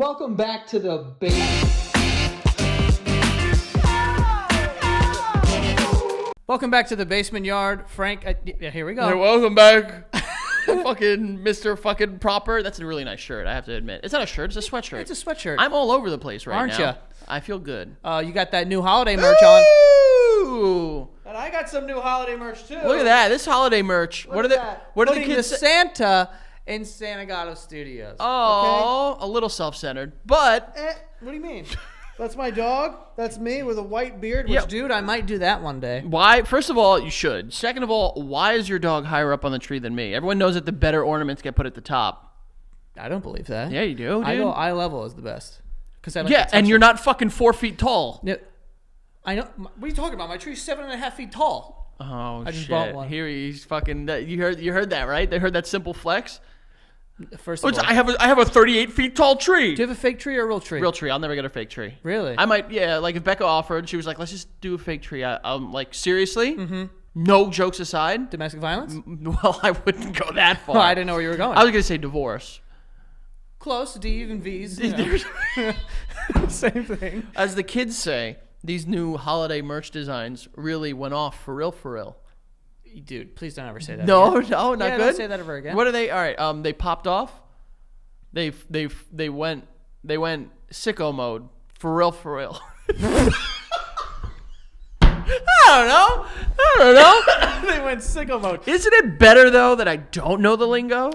Welcome back to the basement. Welcome back to the basement yard, Frank. Here we go. Hey, welcome back, fucking Mr. Fucking Proper. That's a really nice shirt, I have to admit. It's not a shirt; it's a sweatshirt. It's a sweatshirt. I'm all over the place right Aren't now. ya? I feel good. You got that new holiday merch on. Ooh! And I got some new holiday merch too. Look at that! This holiday merch. What are the Putting kids the say? Santa in Santa Gato Studios. Oh, a little self-centered, but What do you mean? That's my dog. That's me with a white beard. Which, Yep. dude, I might do that one day. why? First of all, you should. Second of all, why is your dog higher up on the tree than me? Everyone knows that the better ornaments get put at the top. I don't believe that. Yeah, you do, dude. I go eye level is the best. Cause I like Yeah, to touch and you're it. not fucking 4 feet tall. Yeah, I know. What are you talking about? My tree's 7.5 feet tall. Oh, I just shit. bought one. Here he's fucking. You heard that, right? They heard that simple flex. First of all, I have a 38 feet tall tree. do you have a fake tree or a real tree? Real tree. I'll never get a fake tree. Really? I might. Yeah. Like if Becca offered, she was like, "Let's just do a fake tree." I'm like, seriously. Mm-hmm. No jokes aside. Domestic violence? Well, I wouldn't go that far. Oh, I didn't know where you were going. I was gonna say divorce. Close. D even V's. You know. Same thing. As the kids say, these new holiday merch designs really went off for real, for real. Dude, please don't ever say that. No, again. no, not Yeah, good. don't say that ever again. What are they? All right. They popped off. They went sicko mode for real, for real. I don't know. They went sicko mode. Isn't it better though that I don't know the lingo?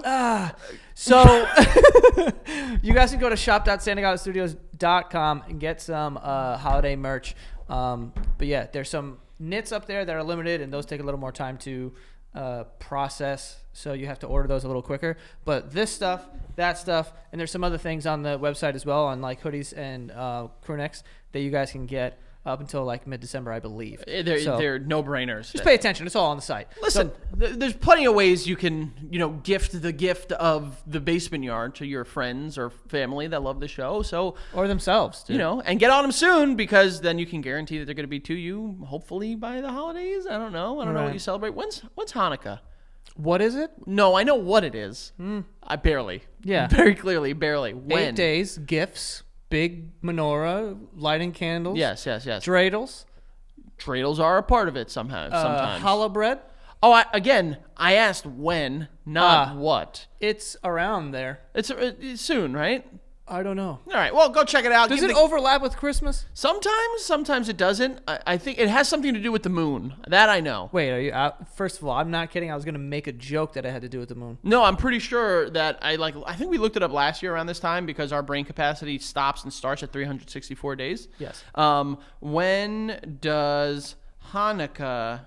So you guys can go to shop.santagatostudios.com and get some holiday merch. But yeah, there's some knits up there that are limited, and those take a little more time to process. So you have to order those a little quicker. But this stuff, that stuff, and there's some other things on the website as well, on like hoodies and crew necks that you guys can get up until like mid-December, I believe. They're no-brainers. Just pay attention. It's all on the site. Listen, there's plenty of ways you can, gift the gift of the basement yard to your friends or family that love the show. So, Or themselves, dude. and get on them soon, because then you can guarantee that they're going to be to you, hopefully by the holidays. I don't know. I don't know what Right. you celebrate. When's Hanukkah? What is it? No, I know what it is. I barely. Yeah. Very clearly, barely. When? 8 days, gifts, big menorah, lighting candles. Yes. Dreidels. Dreidels are a part of it sometimes. Challah bread. Oh, I asked when, not what. It's around there. It's soon, right? I don't know. All right, well, go check it out. Does it overlap with Christmas? Sometimes it doesn't. I think it has something to do with the moon. That I know. Wait, are you out? First of all, I'm not kidding. I was going to make a joke that it had to do with the moon. No, I'm pretty sure that I think we looked it up last year around this time, because our brain capacity stops and starts at 364 days. Yes. When does Hanukkah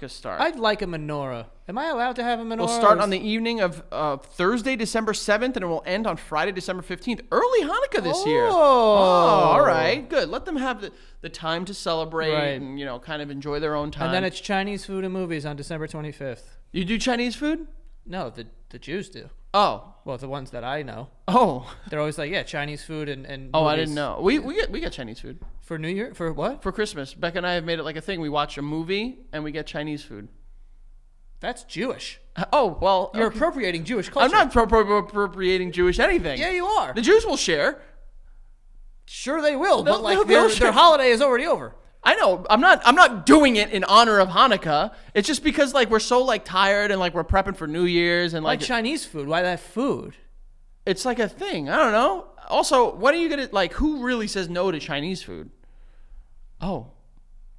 start? I'd like a menorah. Am I allowed to have a menorah? We'll start on the evening of Thursday, December 7th, and it will end on Friday, December 15th. Early Hanukkah this year. Oh, all right. Good. Let them have the time to celebrate Right. and, kind of enjoy their own time. And then it's Chinese food and movies on December 25th. You do Chinese food? No, the Jews do. Oh. Well, the ones that I know. Oh. They're always like, yeah, Chinese food and Oh, movies. I didn't know. We get Chinese food. For New Year? For what? For Christmas. Becca and I have made it like a thing. We watch a movie and we get Chinese food. That's Jewish. Oh, well. You're okay. appropriating Jewish culture. I'm not appropriating Jewish anything. Yeah, you are. The Jews will share. Sure they will, but like they'll their holiday is already over. I know. I'm not doing it in honor of Hanukkah. It's just because we're so tired and we're prepping for New Year's and Why Chinese food? Why that food? it's like a thing. I don't know. Also, when are you gonna who really says no to Chinese food? Oh,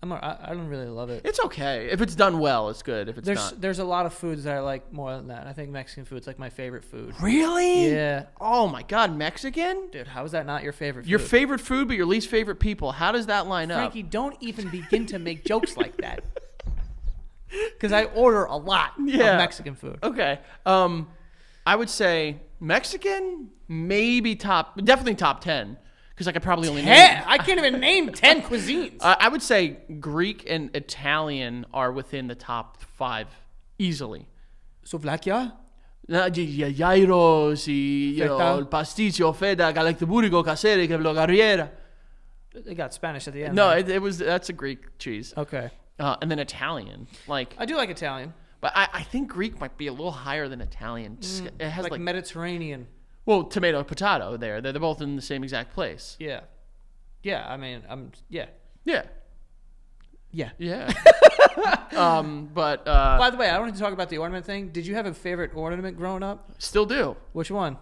I don't really love it. it's okay if it's done well. It's good. If it's not. There's a lot of foods that I like more than that. I think Mexican food's like my favorite food. Really? Yeah. Oh my God, Mexican? Dude, how is that not your favorite food? Your favorite food, but your least favorite people. How does that line Frankie, up? don't even begin to make jokes like that. Because I order a lot of Yeah. Mexican food. Okay. I would say Mexican, definitely top 10. Because I could probably only name. I can't even name 10 cuisines. I would say Greek and Italian are within the top 5 easily. Slovakia? Gyros, Feta. il pasticcio, feta, galactiburico, casere, carriera. They got Spanish at the end. No, right? that's a Greek cheese. Okay. And then Italian, I do like Italian. but I think Greek might be a little higher than Italian. It has Like Mediterranean. Well, tomato, potato. They're both in the same exact place. Yeah. Yeah. I mean, yeah. Yeah. Yeah. Yeah. But By the way, I don't need to talk about the ornament thing. Did you have a favorite ornament growing up? still do. Which one?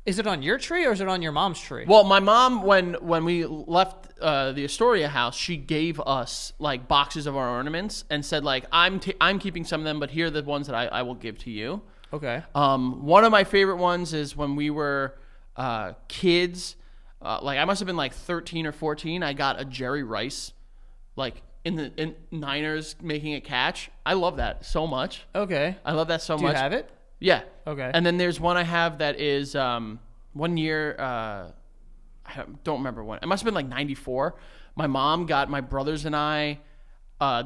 Is it on your tree or is it on your mom's tree? Well, my mom, when we left the Astoria house, she gave us like boxes of our ornaments and said like, I'm keeping some of them, but here are the ones that I will give to you. Okay. One of my favorite ones is when we were kids. Like I must have been like 13 or 14. I got a Jerry Rice, like in Niners making a catch. I love that so much. Okay. I love that so Do much. you have it? Yeah. Okay. And then there's one I have that is 1 year. I don't remember when. It must have been like 94. My mom got my brothers and I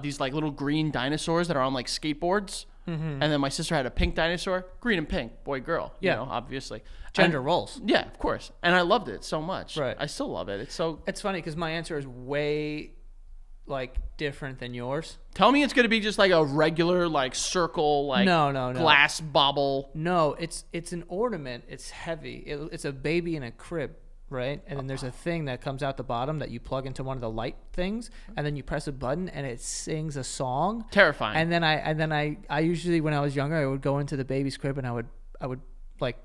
these like little green dinosaurs that are on like skateboards. Mm-hmm. And then my sister had a pink dinosaur, green and pink, boy, girl. Yeah. You know, obviously. Gender roles. Yeah, of course. And I loved it so much. Right. I still love it. It's so. It's funny because my answer is way like different than yours. Tell me it's going to be just like a regular like circle like No. glass bobble. No, it's an ornament. It's heavy. It's a baby in a crib, right? And then there's a thing that comes out the bottom that you plug into one of the light things, and then you press a button and it sings a song. Terrifying. And then I usually when I was younger I would go into the baby's crib and I would like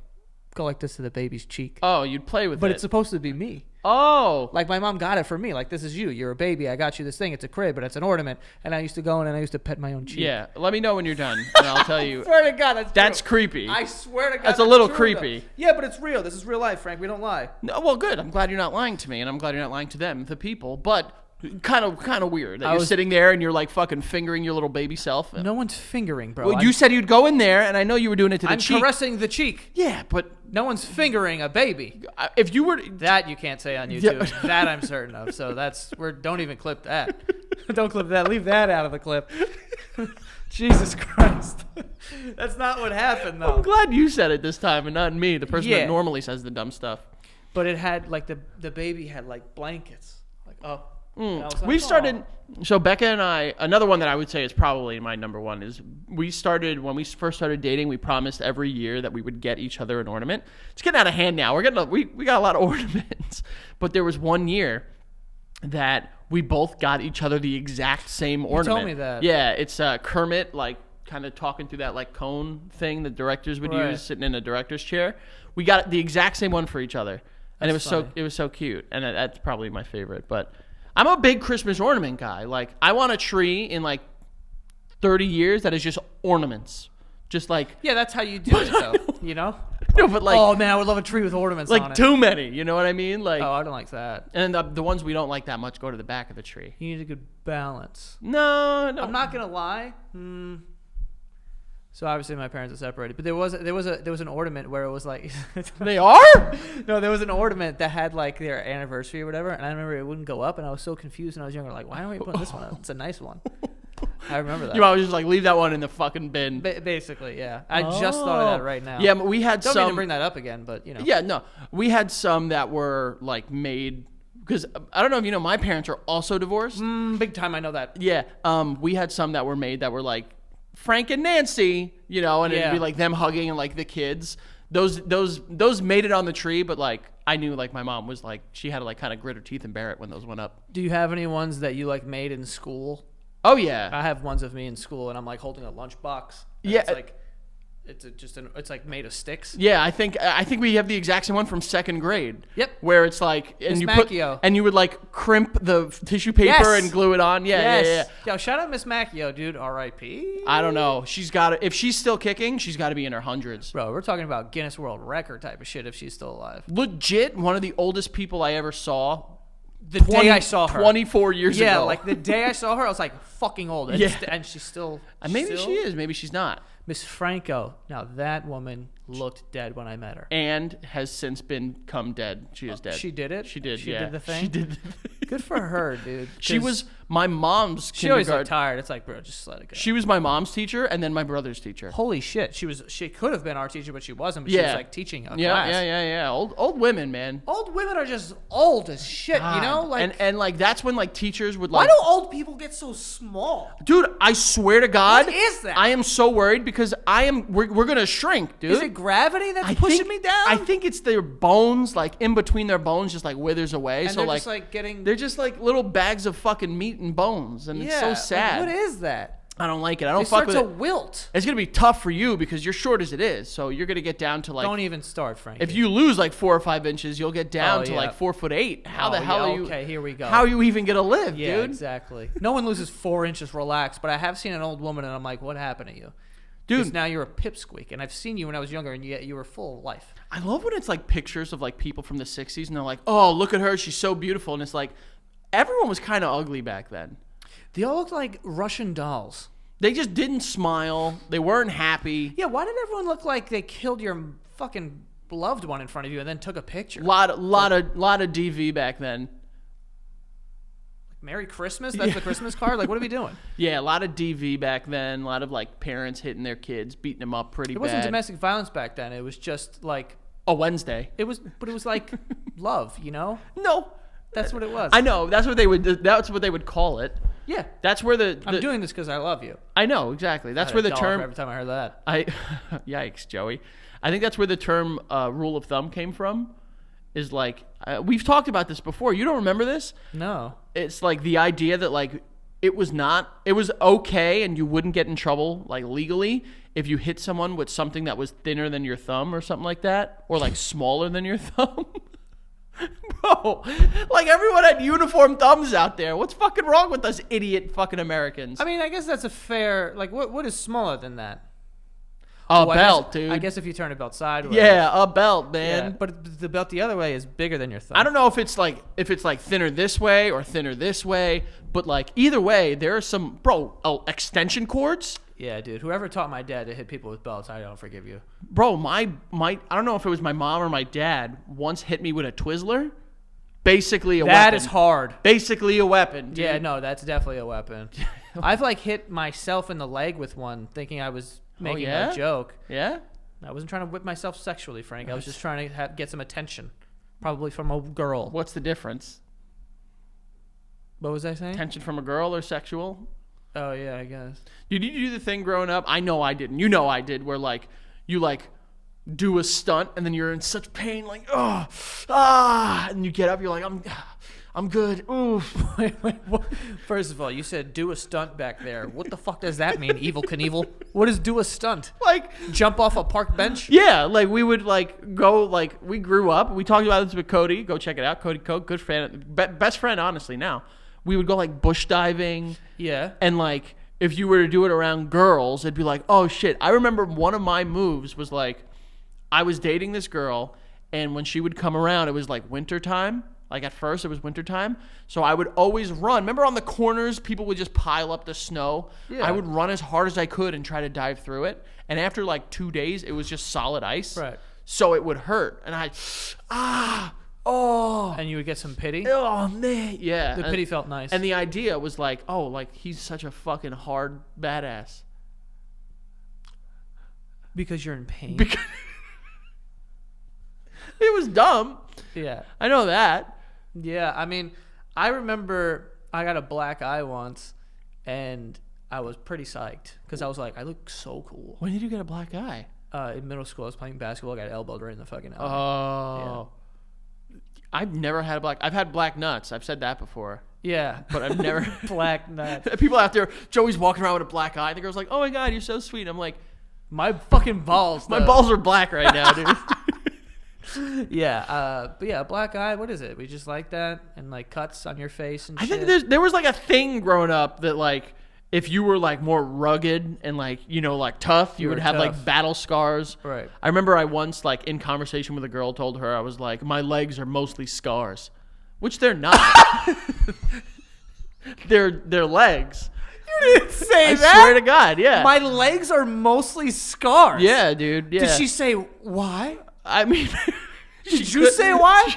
go like this to the baby's cheek. Oh, you'd play with it. But it's supposed to be me. Oh. Like my mom got it for me. Like this is you. You're a baby. I got you this thing. It's a crib, but it's an ornament. And I used to go in and I used to pet my own cheek. Yeah. Let me know when you're done, and I'll tell you. I swear to God, That's true. creepy. I swear to God, That's a little true, creepy. though. Yeah, but it's real. This is real life, Frank. We don't lie. No, well, good. I'm glad you're not lying to me, and I'm glad you're not lying to them, the people. But kind of weird that you're sitting there and you're like fucking fingering your little baby self. No one's fingering, bro. Well, you said you'd go in there, and I know you were doing it to the I'm cheek. caressing the cheek. Yeah, but No one's fingering a baby. if you were That you can't say on YouTube. Yeah. That I'm certain of. So don't even clip that. Don't clip that. Leave that out of the clip. Jesus Christ. That's not what happened though. I'm glad you said it this time and not me, the person Yeah. that normally says the dumb stuff. But it had like the baby had like blankets. Like and I was like, We've started. "Aw." So Becca and I, another one that I would say is probably my number one is we started when we first started dating. We promised every year that we would get each other an ornament. It's getting out of hand now. We got a lot of ornaments, but there was 1 year that we both got each other the exact same ornament. told me that. Yeah, it's Kermit like kind of talking through that like cone thing that directors would Right. use sitting in a director's chair. We got the exact same one for each other, and That's funny. it was so cute, and that's probably my favorite. But I'm a big Christmas ornament guy. Like, I want a tree in like 30 years that is just ornaments. Just like, Yeah, that's how you do it though. You know? no, but like, Oh man, I would love a tree with ornaments on like it. too many. You know what I mean? Like, Oh, I don't like that. and the ones we don't like that much go to the back of the tree. You need a good balance. No. I'm not gonna lie. So obviously my parents are separated, but there was an ornament where it was like They are? no, there was an ornament that had like their anniversary or whatever, and I remember it wouldn't go up, and I was so confused when I was younger, like why aren't we putting this one up? It's a nice one. I remember that. You always just like leave that one in the fucking bin. Basically, yeah. I just thought of that right now. Yeah, but we had Don't mean to some. bring that up again, but you know. Yeah, no, we had some that were like made because I don't know if you know, my parents are also divorced. Big time, I know that. Yeah, we had some that were made that were like Frank and Nancy, you know, and it'd be like them hugging and like the kids. Those made it on the tree, but like I knew like my mom was like she had to like kind of grit her teeth and bear it when those went up. Do you have any ones that you like made in school? Oh yeah, I have ones of me in school, and I'm like holding a lunchbox. Yeah. It's like it's like made of sticks. yeah. I think we have the exact same one from second grade. Yep. Where it's like Miss you Macchio. and you would like crimp the tissue paper Yes. and glue it on. Yeah, yeah. Yo, shout out Miss Macchio, dude. R.I.P. I don't know. She's got to, if she's still kicking, she's got to be in her hundreds. Bro, we're talking about Guinness World Record type of shit if she's still alive. Legit, one of the oldest people I ever saw. The day I saw her. 24 years ago. Yeah, like the day I saw her, I was like fucking old. And, Yeah. and she's still. Maybe still- she is. Maybe she's not. Miss Franco. Now that woman looked dead when I met her. And has since become dead. She is dead. She did it? She did. She yeah. did the thing? She did. Good for her, dude. She was my mom's She always kindergarten. looked tired. It's like, bro, just let it go. She was my mom's teacher and then my brother's teacher. Holy shit. She could have been our teacher, but she wasn't. But she was like teaching a class. Yeah. Old women, man. Old women are just old as shit, you know? Like, and like that's when like teachers would why like. do old people get so small? Dude, I swear to God. What is that? I am so worried because we're gonna shrink, dude. Is it gravity that's pushing me down? I think it's their bones, like in between their bones, just like withers away. And so they're just like getting. they're just like little bags of fucking meat and bones, and it's so sad. Like, what is that? I don't like it. I don't They fuck start with to it. wilt. It's gonna be tough for you because you're short as it is. So you're gonna get down to like. Don't even start, Frank. If you lose like 4 or 5 inches, you'll get down to like 4'8". How the hell are you? Okay, here we go. How are you even gonna live, Yeah, dude? exactly. No one loses 4 inches relaxed, but I have seen an old woman, and I'm like, what happened to you? Dude, Because now you're a pipsqueak, and I've seen you when I was younger, and yet you were full of life. I love when it's like pictures of like people from the 60s, and they're like, "Oh, look at her, she's so beautiful," and it's like, everyone was kind of ugly back then. They all looked like Russian dolls. They just didn't smile. They weren't happy. Yeah, why did everyone look like they killed your fucking loved one in front of you and then took a picture? Lot of DV back then. Merry Christmas? That's the Christmas card? Like, what are we doing? Yeah, a lot of DV back then. A lot of like parents hitting their kids, beating them up pretty bad. It wasn't domestic violence back then. It was just like A Wednesday. it was like love, you know? No, That's what it was. I know. That's what they would. That's what they would call it. Yeah. That's where I'm doing this because I love you. I know exactly. That's I where had the a dollar term. for every time I heard that. Yikes, Joey. I think that's where the term rule of thumb came from. Is like we've talked about this before. You don't remember this? No. It's like the idea that like it was okay and you wouldn't get in trouble like legally if you hit someone with something that was thinner than your thumb or something like that, or like smaller than your thumb. Bro, like everyone had uniform thumbs out there. What's fucking wrong with us idiot fucking Americans? I mean, I guess that's a fair. Like, what is smaller than that? A I belt, guess, dude. I guess if you turn a belt sideways. Yeah, a belt, Yeah, man. but the belt the other way is bigger than your thumb. I don't know if it's like thinner this way or thinner this way, but like either way, there are some extension cords. Yeah, dude. Whoever taught my dad to hit people with belts, I don't forgive you. Bro, my I don't know if it was my mom or my dad once hit me with a Twizzler. Basically a weapon. That is hard. Basically a weapon, dude. Yeah, no, that's definitely a weapon. I've like hit myself in the leg with one, thinking I was making yeah? a joke. Yeah? I wasn't trying to whip myself sexually, Frank. I was just trying to get some attention, probably from a girl. What's the difference? What was I saying? Attention from a girl or sexual? Oh yeah, I guess. Did you do the thing growing up? I know I didn't. You know I did, where like you like do a stunt and then you're in such pain, like and you get up, you're like, I'm good. Ooh. Wait, what? First of all, you said do a stunt back there. What the fuck does that mean, Evil Knievel? What is do a stunt? Like Jump off a park bench? yeah, like we would like go like we grew up. We talked about this with Cody. Go check it out. Cody Coke, good friend, best friend, honestly. Now we would go like bush diving. Yeah. And like if you were to do it around girls, it'd be like, oh shit. I remember one of my moves was like I was dating this girl, and when she would come around, it was like winter time. Like at first it was wintertime. So I would always run. Remember on the corners, people would just pile up the snow. Yeah. I would run as hard as I could and try to dive through it. And after like 2 days, it was just solid ice. Right. So it would hurt. And And you would get some pity? oh man. Yeah. The pity felt nice. And the idea was like, oh, like he's such a fucking hard badass. Because you're in pain. It was dumb. Yeah. I know that. Yeah, I mean, I remember I got a black eye once, and I was pretty psyched because I was like, I look so cool. When did you get a black eye? In middle school, I was playing basketball. I got elbowed right in the fucking eye. Oh. Yeah. I've never had a black. I've had black nuts. I've said that before. Yeah. But I've never. Black nuts. People out there, Joey's walking around with a black eye. The girl's like, oh my God, you're so sweet. I'm like, My fucking balls. my balls are black right now, dude. Yeah, but yeah, black eye. What is it? We just like that, and like cuts on your face and I shit. think there was like a thing growing up that like if you were like more rugged and like like tough, you would were have tough. like battle scars. Right. I remember I once like in conversation with a girl told her I was like my legs are mostly scars, which they're not. they're legs. You didn't say I that. swear to God, yeah. My legs are mostly scars. Yeah, dude. Yeah. Did she say why? I mean, Did you say why?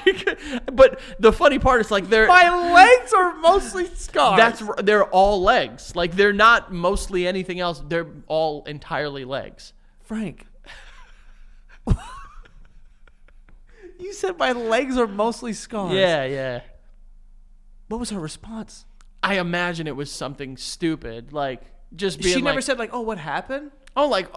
But the funny part is like My legs are mostly scars. they're all legs. Like they're not mostly anything else. They're all entirely legs. Frank. You said my legs are mostly scars. Yeah. What was her response? I imagine it was something stupid, like just being. She never like, said like, "Oh, what happened?" Oh, like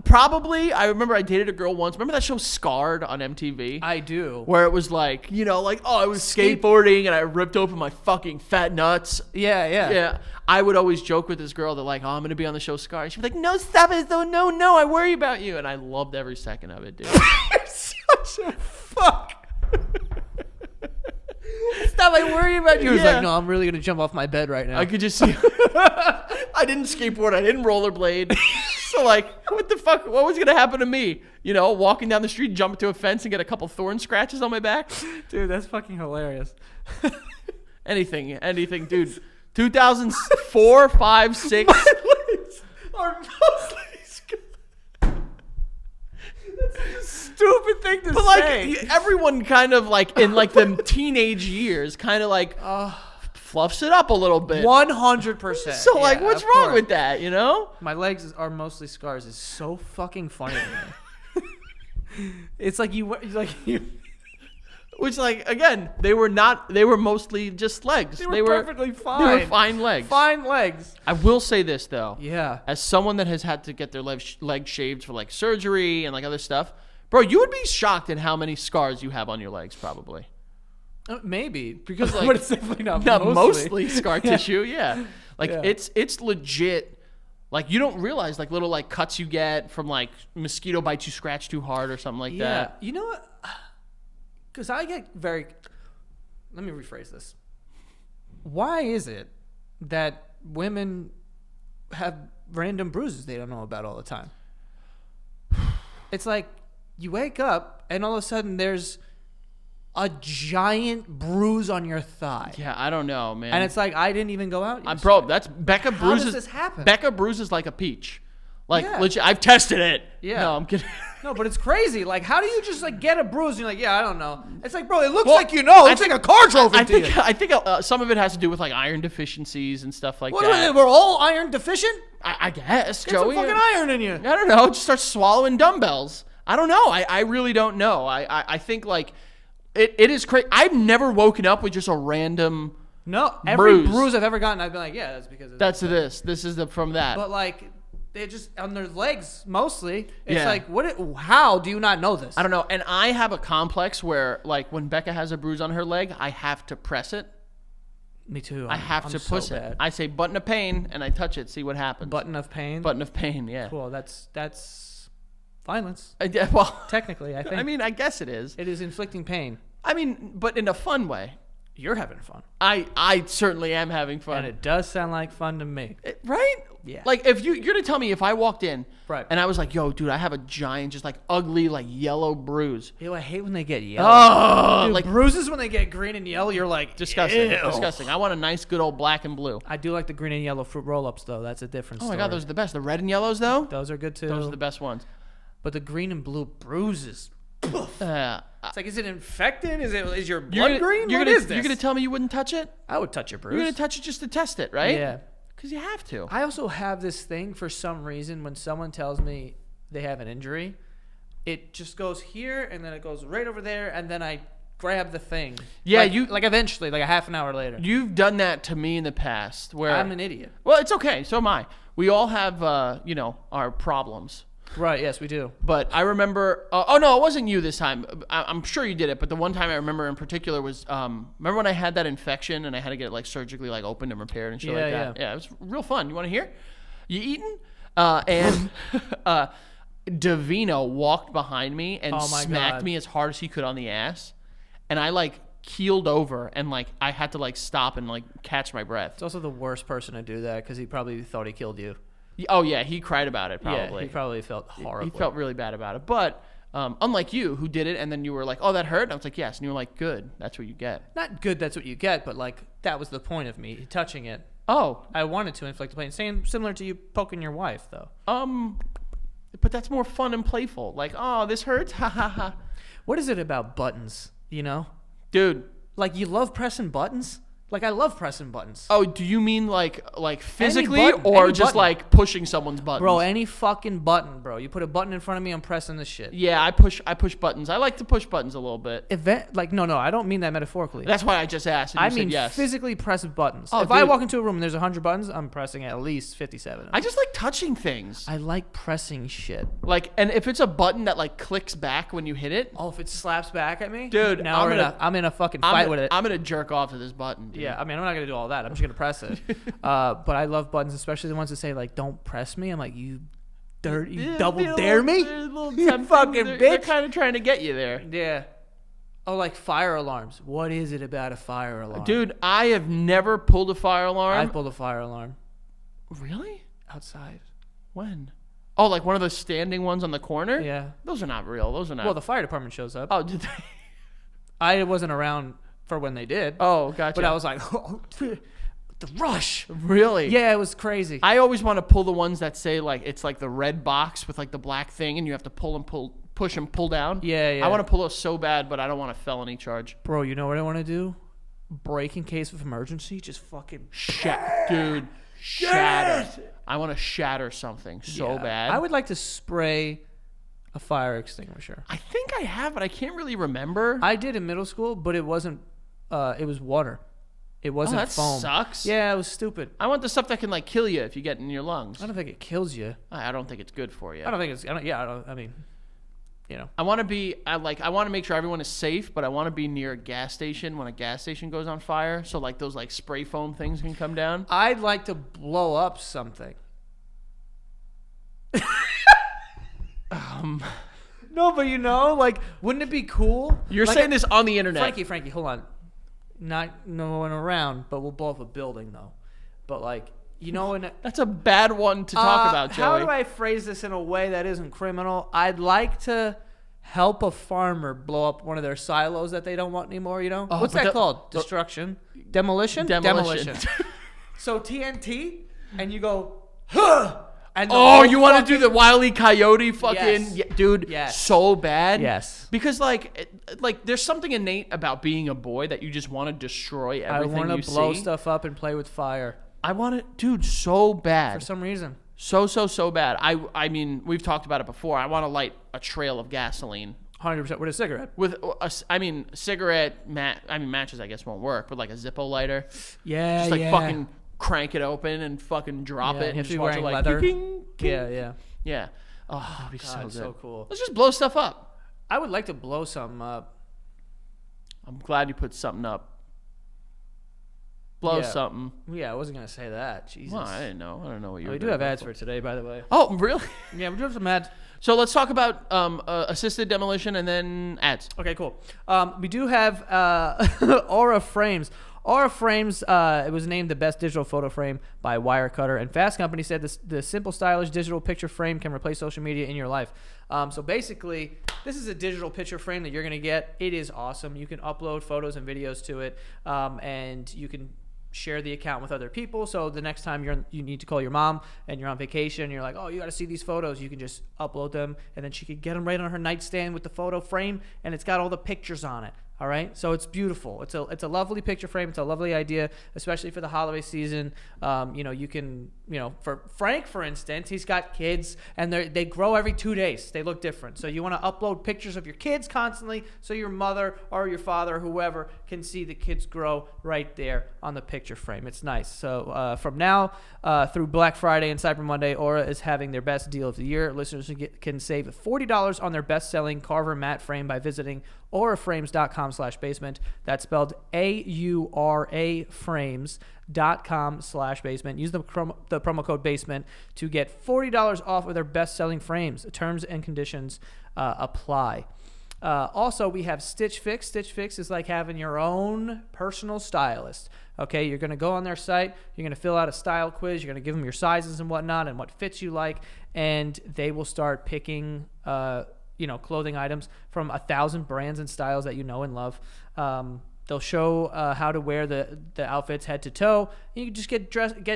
probably. I remember I dated a girl once. Remember that show Scarred on MTV? I do. Where it was like, like, oh, I was skateboarding and I ripped open my fucking fat nuts. Yeah. I would always joke with this girl that like, oh, I'm gonna be on the show Scarred. She'd be like, no, stop it, no, I worry about you, and I loved every second of it, dude. You're such a fuck. Stop! I worry about you. He was like, no, I'm really gonna jump off my bed right now. I could just see. I didn't skateboard. I didn't rollerblade. So like, what the fuck? What was gonna happen to me? Walking down the street, jump into a fence, and get a couple thorn scratches on my back. Dude, that's fucking hilarious. Anything, dude. 2004, 5, 6. My legs are mostly scars. That's a stupid thing to say. Like everyone kind of like in like the teenage years, kind of like fluffs it up a little bit. 100%. So like, what's wrong with that? My legs are mostly scars is so fucking funny to me. It's like you. Which, like, again, they were mostly just legs. They were perfectly fine. They were fine legs. Fine legs. I will say this, though. Yeah. As someone that has had to get their legs shaved for, like, surgery and, like, other stuff, bro, you would be shocked at how many scars you have on your legs, probably. Maybe. Because, like, but it's definitely not mostly scar tissue, yeah. Like, Yeah. it's legit. Like, you don't realize, like, little, like, cuts you get from, like, mosquito bites you scratch too hard or something like that. You know what? Because I get very... Let me rephrase this. Why is it that women have random bruises they don't know about all the time? It's like you wake up and all of a sudden there's a giant bruise on your thigh. Yeah, I don't know, man. And it's like, I didn't even go out yesterday. Bro, that's Becca How bruises. does this happen? Becca bruises like a peach. Like, Yeah. legit, I've tested it. Yeah. No, I'm kidding. No, but it's crazy. Like, how do you just like get a bruise and you're like, yeah, I don't know. It's like, bro, it looks Well, like you know. It's I like a car drove I into you. think some of it has to do with like iron deficiencies and stuff like What, that. we're all iron deficient? I guess, Get Joey. some fucking iron in you. I don't know. Just start swallowing dumbbells. I don't know. I really don't know. I think like it is crazy. I've never woken up with just a random. No, every Bruise. bruise I've ever gotten, I've been like, yeah, that's because of That's this. This is from that. But like, they just on their legs mostly. It's Yeah. like, how do you not know this? I don't know. And I have a complex where like when Becca has a bruise on her leg, I have to press it. Me too. I have to push it. I say button of pain and I touch it, see what happens. Button of pain. Button of pain, yeah. Cool. That's violence. Well, Technically, I think. I mean, I guess it is. it is inflicting pain. I mean, but in a fun way. You're having fun. I certainly am having fun. And it does sound like fun to me. Right? Yeah. Like if you're gonna tell me if I walked in Right. and I was like, yo, dude, I have a giant, just like ugly, like yellow bruise. Ew, I hate when they get yellow. Oh, Dude, like bruises when they get green and yellow, you're like, disgusting. ew. Disgusting. I want a nice, good old black and blue. I do like the green and yellow fruit roll-ups, though. That's a different Oh story. my god, those are the best. The red and yellows though, Those are good, too. those are the best ones. But the green and blue bruises. It's like, is it infected? Is your blood green? What is this? You're gonna tell me you wouldn't touch it? I would touch your bruise. You're gonna touch it just to test it, right? Yeah. Because you have to. I also have this thing for some reason when someone tells me they have an injury, it just goes here and then it goes right over there and then I grab the thing. Yeah, like eventually, like a half an hour later. You've done that to me in the past. Where I'm an idiot. Well, it's okay. So am I. We all have, our problems. Right? Yes, we do. But I remember. Oh no, it wasn't you this time. I'm sure you did it. But the one time I remember in particular was remember when I had that infection and I had to get it like surgically like opened and repaired and shit like that. Yeah, it was real fun. You want to hear? You eating? And Davino walked behind me and smacked me as hard as he could on the ass, and I like keeled over and like I had to like stop and like catch my breath. It's also the worst person to do that because he probably thought he killed you. Oh yeah, he cried about it probably. Yeah, he probably felt horrible. He felt really bad about it. But unlike you, who did it, and then you were like, "Oh, that hurt." And I was like, "Yes," and you were like, "Good, that's what you get." Not good. That's what you get. But like that was the point of me touching it. Oh, I wanted to inflict the pain. Similar to you poking your wife, though. But that's more fun and playful. Like, oh, this hurts. Ha ha ha. What is it about buttons? You know, Dude. like you love pressing buttons. Like I love pressing buttons. Oh, do you mean like physically button, or any just button. like pushing someone's buttons? Bro, any fucking button, bro. You put a button in front of me, I'm pressing this shit. Yeah, I push buttons. I like to push buttons a little bit. No, I don't mean that metaphorically. That's why I just asked. And I you mean said yes. physically press buttons. Oh, if I dude. walk into a room and there's 100 buttons, I'm pressing at least 57. I just like touching things. I like pressing shit. Like, and if it's a button that like clicks back when you hit it, Oh, if it slaps back at me, Dude, now I'm in a fucking fight with it. I'm gonna jerk off to this button. Dude. Yeah, I mean, I'm not gonna do all that. I'm just gonna press it. But I love buttons, especially the ones that say like "Don't press me." I'm like, you dirty, you double dare me, you fucking They're bitch. kind of trying to get you there. Yeah. Oh, like fire alarms. What is it about a fire alarm? Dude, I have never pulled a fire alarm. I pulled a fire alarm Really? outside. When? Oh, like one of those standing ones on the corner? Yeah. Those are not real. Those are not. Well, the fire department shows up. Oh, did they? I wasn't around for when they did. Oh, gotcha. But I was like, the rush. Really? Yeah, it was crazy. I always want to pull the ones that say like it's like the red box with like the black thing, and you have to push and pull down. Yeah, yeah. I want to pull those so bad, but I don't want a felony charge. Bro, you know what I want to do? Break in case of emergency. Just fucking Dude, shatter. I want to shatter something so Yeah. bad. I would like to spray a fire extinguisher. I think I have, but I can't really remember. I did in middle school, but it wasn't. It was water. It wasn't that foam. sucks. Yeah, it was stupid. I want the stuff that can like kill you if you get in your lungs. I don't think it kills you. I don't think it's good for you. I don't think it's. I mean, you know. I want to make sure everyone is safe, but I want to be near a gas station when a gas station goes on fire, so like those like spray foam things can come down. I'd like to blow up something. No, but you know, like, wouldn't it be cool? You're Like saying this on the internet. Frankie, hold on. Not no one around, but we'll blow up a building though. But like, you know, That's a bad one to talk about, Joey. How do I phrase this in a way that isn't criminal? I'd like to help a farmer blow up one of their silos that they don't want anymore. You know, what's but that called? Destruction, demolition. So TNT, and you go, huh. And the Oh, whole you want to fucking- do the Wile E. Coyote fucking Yes. dude? Yes. So bad. Yes. Because like there's something innate about being a boy that you just want to destroy I everything want you to blow see. stuff up and play with fire I want it, dude, so bad. for some reason. So bad. I mean, we've talked about it before. I want to light a trail of gasoline 100% with a cigarette. with cigarette matches I guess won't work, but like a Zippo lighter. Yeah, Just like fucking crank it open and fucking drop Yeah, it you and have to just be watch it wearing like leather. king, king. Yeah. Yeah. Oh, that'd be so God, good. so cool. Let's just blow stuff up. I would like to blow something up. I'm glad you put something up. Blow Yeah. something. Yeah, I wasn't gonna say that. Jesus. Well, I didn't know. I don't know what you were We do gonna have go ads for today, by the way. Oh, really? Yeah, we do have some ads. So let's talk about assisted demolition and then ads. Okay, cool. We do have Aura Frames. Aura Frames, it was named the best digital photo frame by Wirecutter, and Fast Company said the simple, stylish digital picture frame can replace social media in your life. So basically, this is a digital picture frame that you're going to get. It is awesome. You can upload photos and videos to it, and you can share the account with other people. So the next time you need to call your mom and you're on vacation and you're like, oh, you got to see these photos, you can just upload them, and then she could get them right on her nightstand with the photo frame, and it's got all the pictures on it. All right, so it's beautiful. It's a lovely picture frame. It's a lovely idea, especially for the holiday season. You can, for Frank, for instance, he's got kids, and they grow every 2 days. They look different. So you want to upload pictures of your kids constantly, so your mother or your father, or whoever, can see the kids grow right there on the picture frame. It's nice. So from now through Black Friday and Cyber Monday, Aura is having their best deal of the year. Listeners can save $40 on their best-selling Carver matte frame by visiting auraframes.com/basement. That's spelled AURA frames.com/basement. Use the promo code basement to get $40 off of their best-selling frames. Terms and conditions apply. Also, we have Stitch Fix. Stitch Fix is like having your own personal stylist. Okay, you're going to go on their site. You're going to fill out a style quiz. You're going to give them your sizes and whatnot and what fits you like, and they will start picking clothing items from 1,000 brands and styles that you know and love. They'll show how to wear the outfits head to toe. You can just get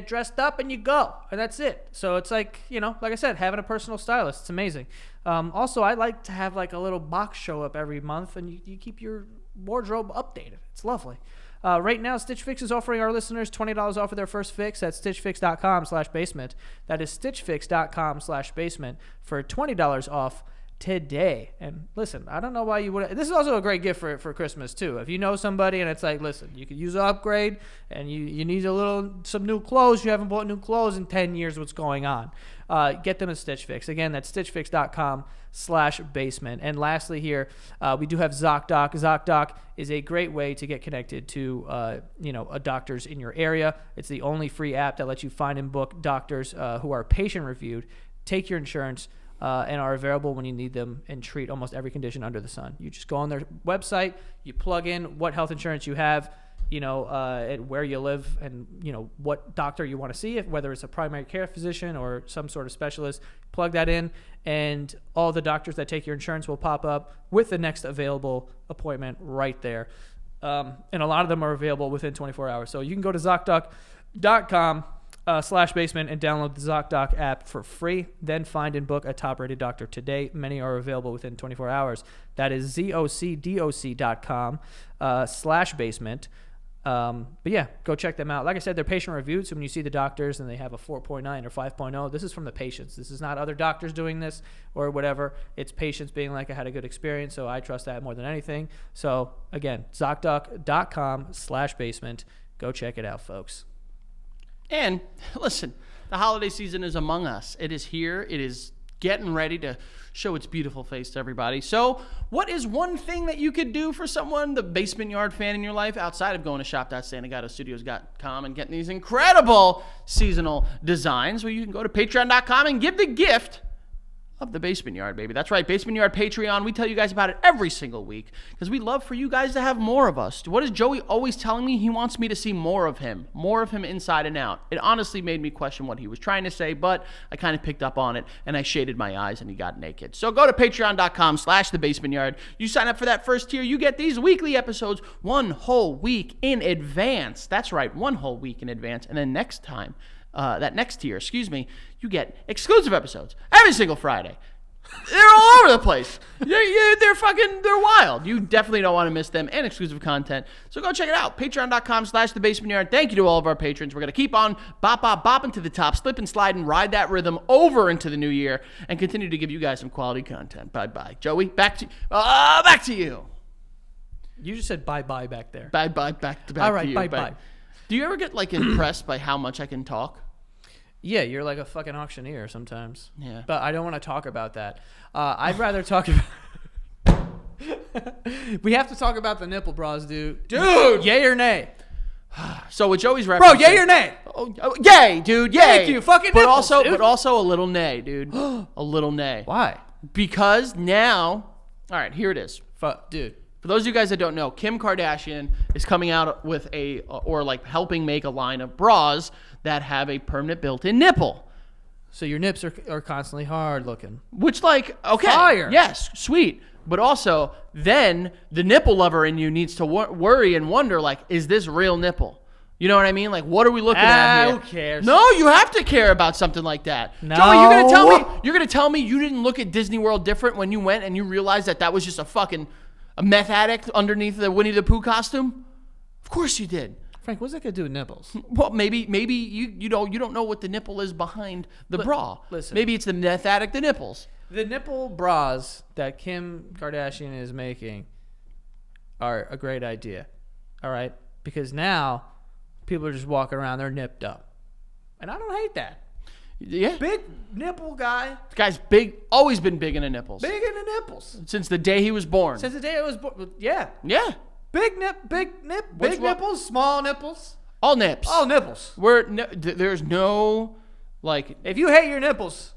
dressed up and you go, and that's it. So it's like, like I said, having a personal stylist. It's amazing. Also, I like to have like a little box show up every month, and you keep your wardrobe updated. It's lovely. Right now, Stitch Fix is offering our listeners $20 off of their first fix at stitchfix.com/basement. That is stitchfix.com/basement for $20 off today. And listen, I don't know why you would. This is also a great gift for Christmas too. If you know somebody and it's like, listen, you could use an upgrade and you need some new clothes. You haven't bought new clothes in 10 years. What's going on? Get them at Stitch Fix. Again, that's stitchfix.com/basement. And lastly here, we do have ZocDoc. ZocDoc is a great way to get connected to, a doctors in your area. It's the only free app that lets you find and book doctors who are patient reviewed, take your insurance, and are available when you need them and treat almost every condition under the sun. You just go on their website, you plug in what health insurance you have, and where you live, and what doctor you want to see, whether it's a primary care physician or some sort of specialist. Plug that in, and all the doctors that take your insurance will pop up with the next available appointment right there. And a lot of them are available within 24 hours. So you can go to ZocDoc.com/basement and download the ZocDoc app for free. Then find and book a top-rated doctor today. Many are available within 24 hours. That is ZocDoc.com/basement. But yeah, go check them out. Like I said, they're patient reviewed. So when you see the doctors and they have a 4.9 or 5.0, this is from the patients. This is not other doctors doing this or whatever. It's patients being like, I had a good experience, so I trust that more than anything. So again, ZocDoc.com/basement. Go check it out, folks. And listen, the holiday season is among us. It is here. It is getting ready to show its beautiful face to everybody. So what is one thing that you could do for someone, the Basement Yard fan in your life, outside of going to shop.santagatostudios.com and getting these incredible seasonal designs, where you can go to patreon.com and give the gift of the Basement Yard, baby. That's right, Basement Yard Patreon. We tell you guys about it every single week because we love for you guys to have more of us. What is Joey always telling me? He wants me to see more of him inside and out. It honestly made me question what he was trying to say, but I kind of picked up on it, and I shaded my eyes, and he got naked. So go to patreon.com/thebasementyard. You sign up for that first tier, you get these weekly episodes 1 whole week in advance. That's right, 1 whole week in advance. And then next tier, you get exclusive episodes every single Friday. They're all over the place. They're wild. You definitely don't want to miss them, and exclusive content. So go check it out. Patreon.com/thebasementyard. Thank you to all of our patrons. We're going to keep on bopping to the top, slip and slide and ride that rhythm over into the new year, and continue to give you guys some quality content. Bye-bye. Joey, back to you. You just said bye-bye back there. Bye-bye, back to you. All right, bye-bye. Do you ever get impressed by how much I can talk? Yeah, you're like a fucking auctioneer sometimes. Yeah. But I don't want to talk about that. I'd rather talk about... We have to talk about the nipple bras, dude. Dude! Yay or nay? So with Joey's reference... Bro, yay or nay? Oh, yay, dude, yay. Thank you, fucking nipples, dude. But also a little nay, dude. A little nay. Why? Because now... All right, here it is. Dude. For those of you guys that don't know, Kim Kardashian is coming out with helping make a line of bras that have a permanent built-in nipple. So your nips are constantly hard looking. Which, okay. Fire. Yes, sweet. But also, then the nipple lover in you needs to worry and wonder, is this real nipple? You know what I mean? What are we looking at here? Who cares? No, you have to care about something like that. No. Joey, you're gonna tell me you didn't look at Disney World different when you went and you realized that was just a meth addict underneath the Winnie the Pooh costume? Of course you did. Frank, what's that got to do with nipples? Well, maybe you don't know what the nipple is behind the bra. Listen. Maybe it's the meth addict, the nipples. The nipple bras that Kim Kardashian is making are a great idea. All right? Because now people are just walking around, they're nipped up. And I don't hate that. Yeah. Big nipple guy. This guy's big, always been big into nipples. Big into nipples. Since the day he was born. Since the day I was born. Yeah. Yeah. Big nipples, small nipples. All nips. All nipples. There's no, if you hate your nipples,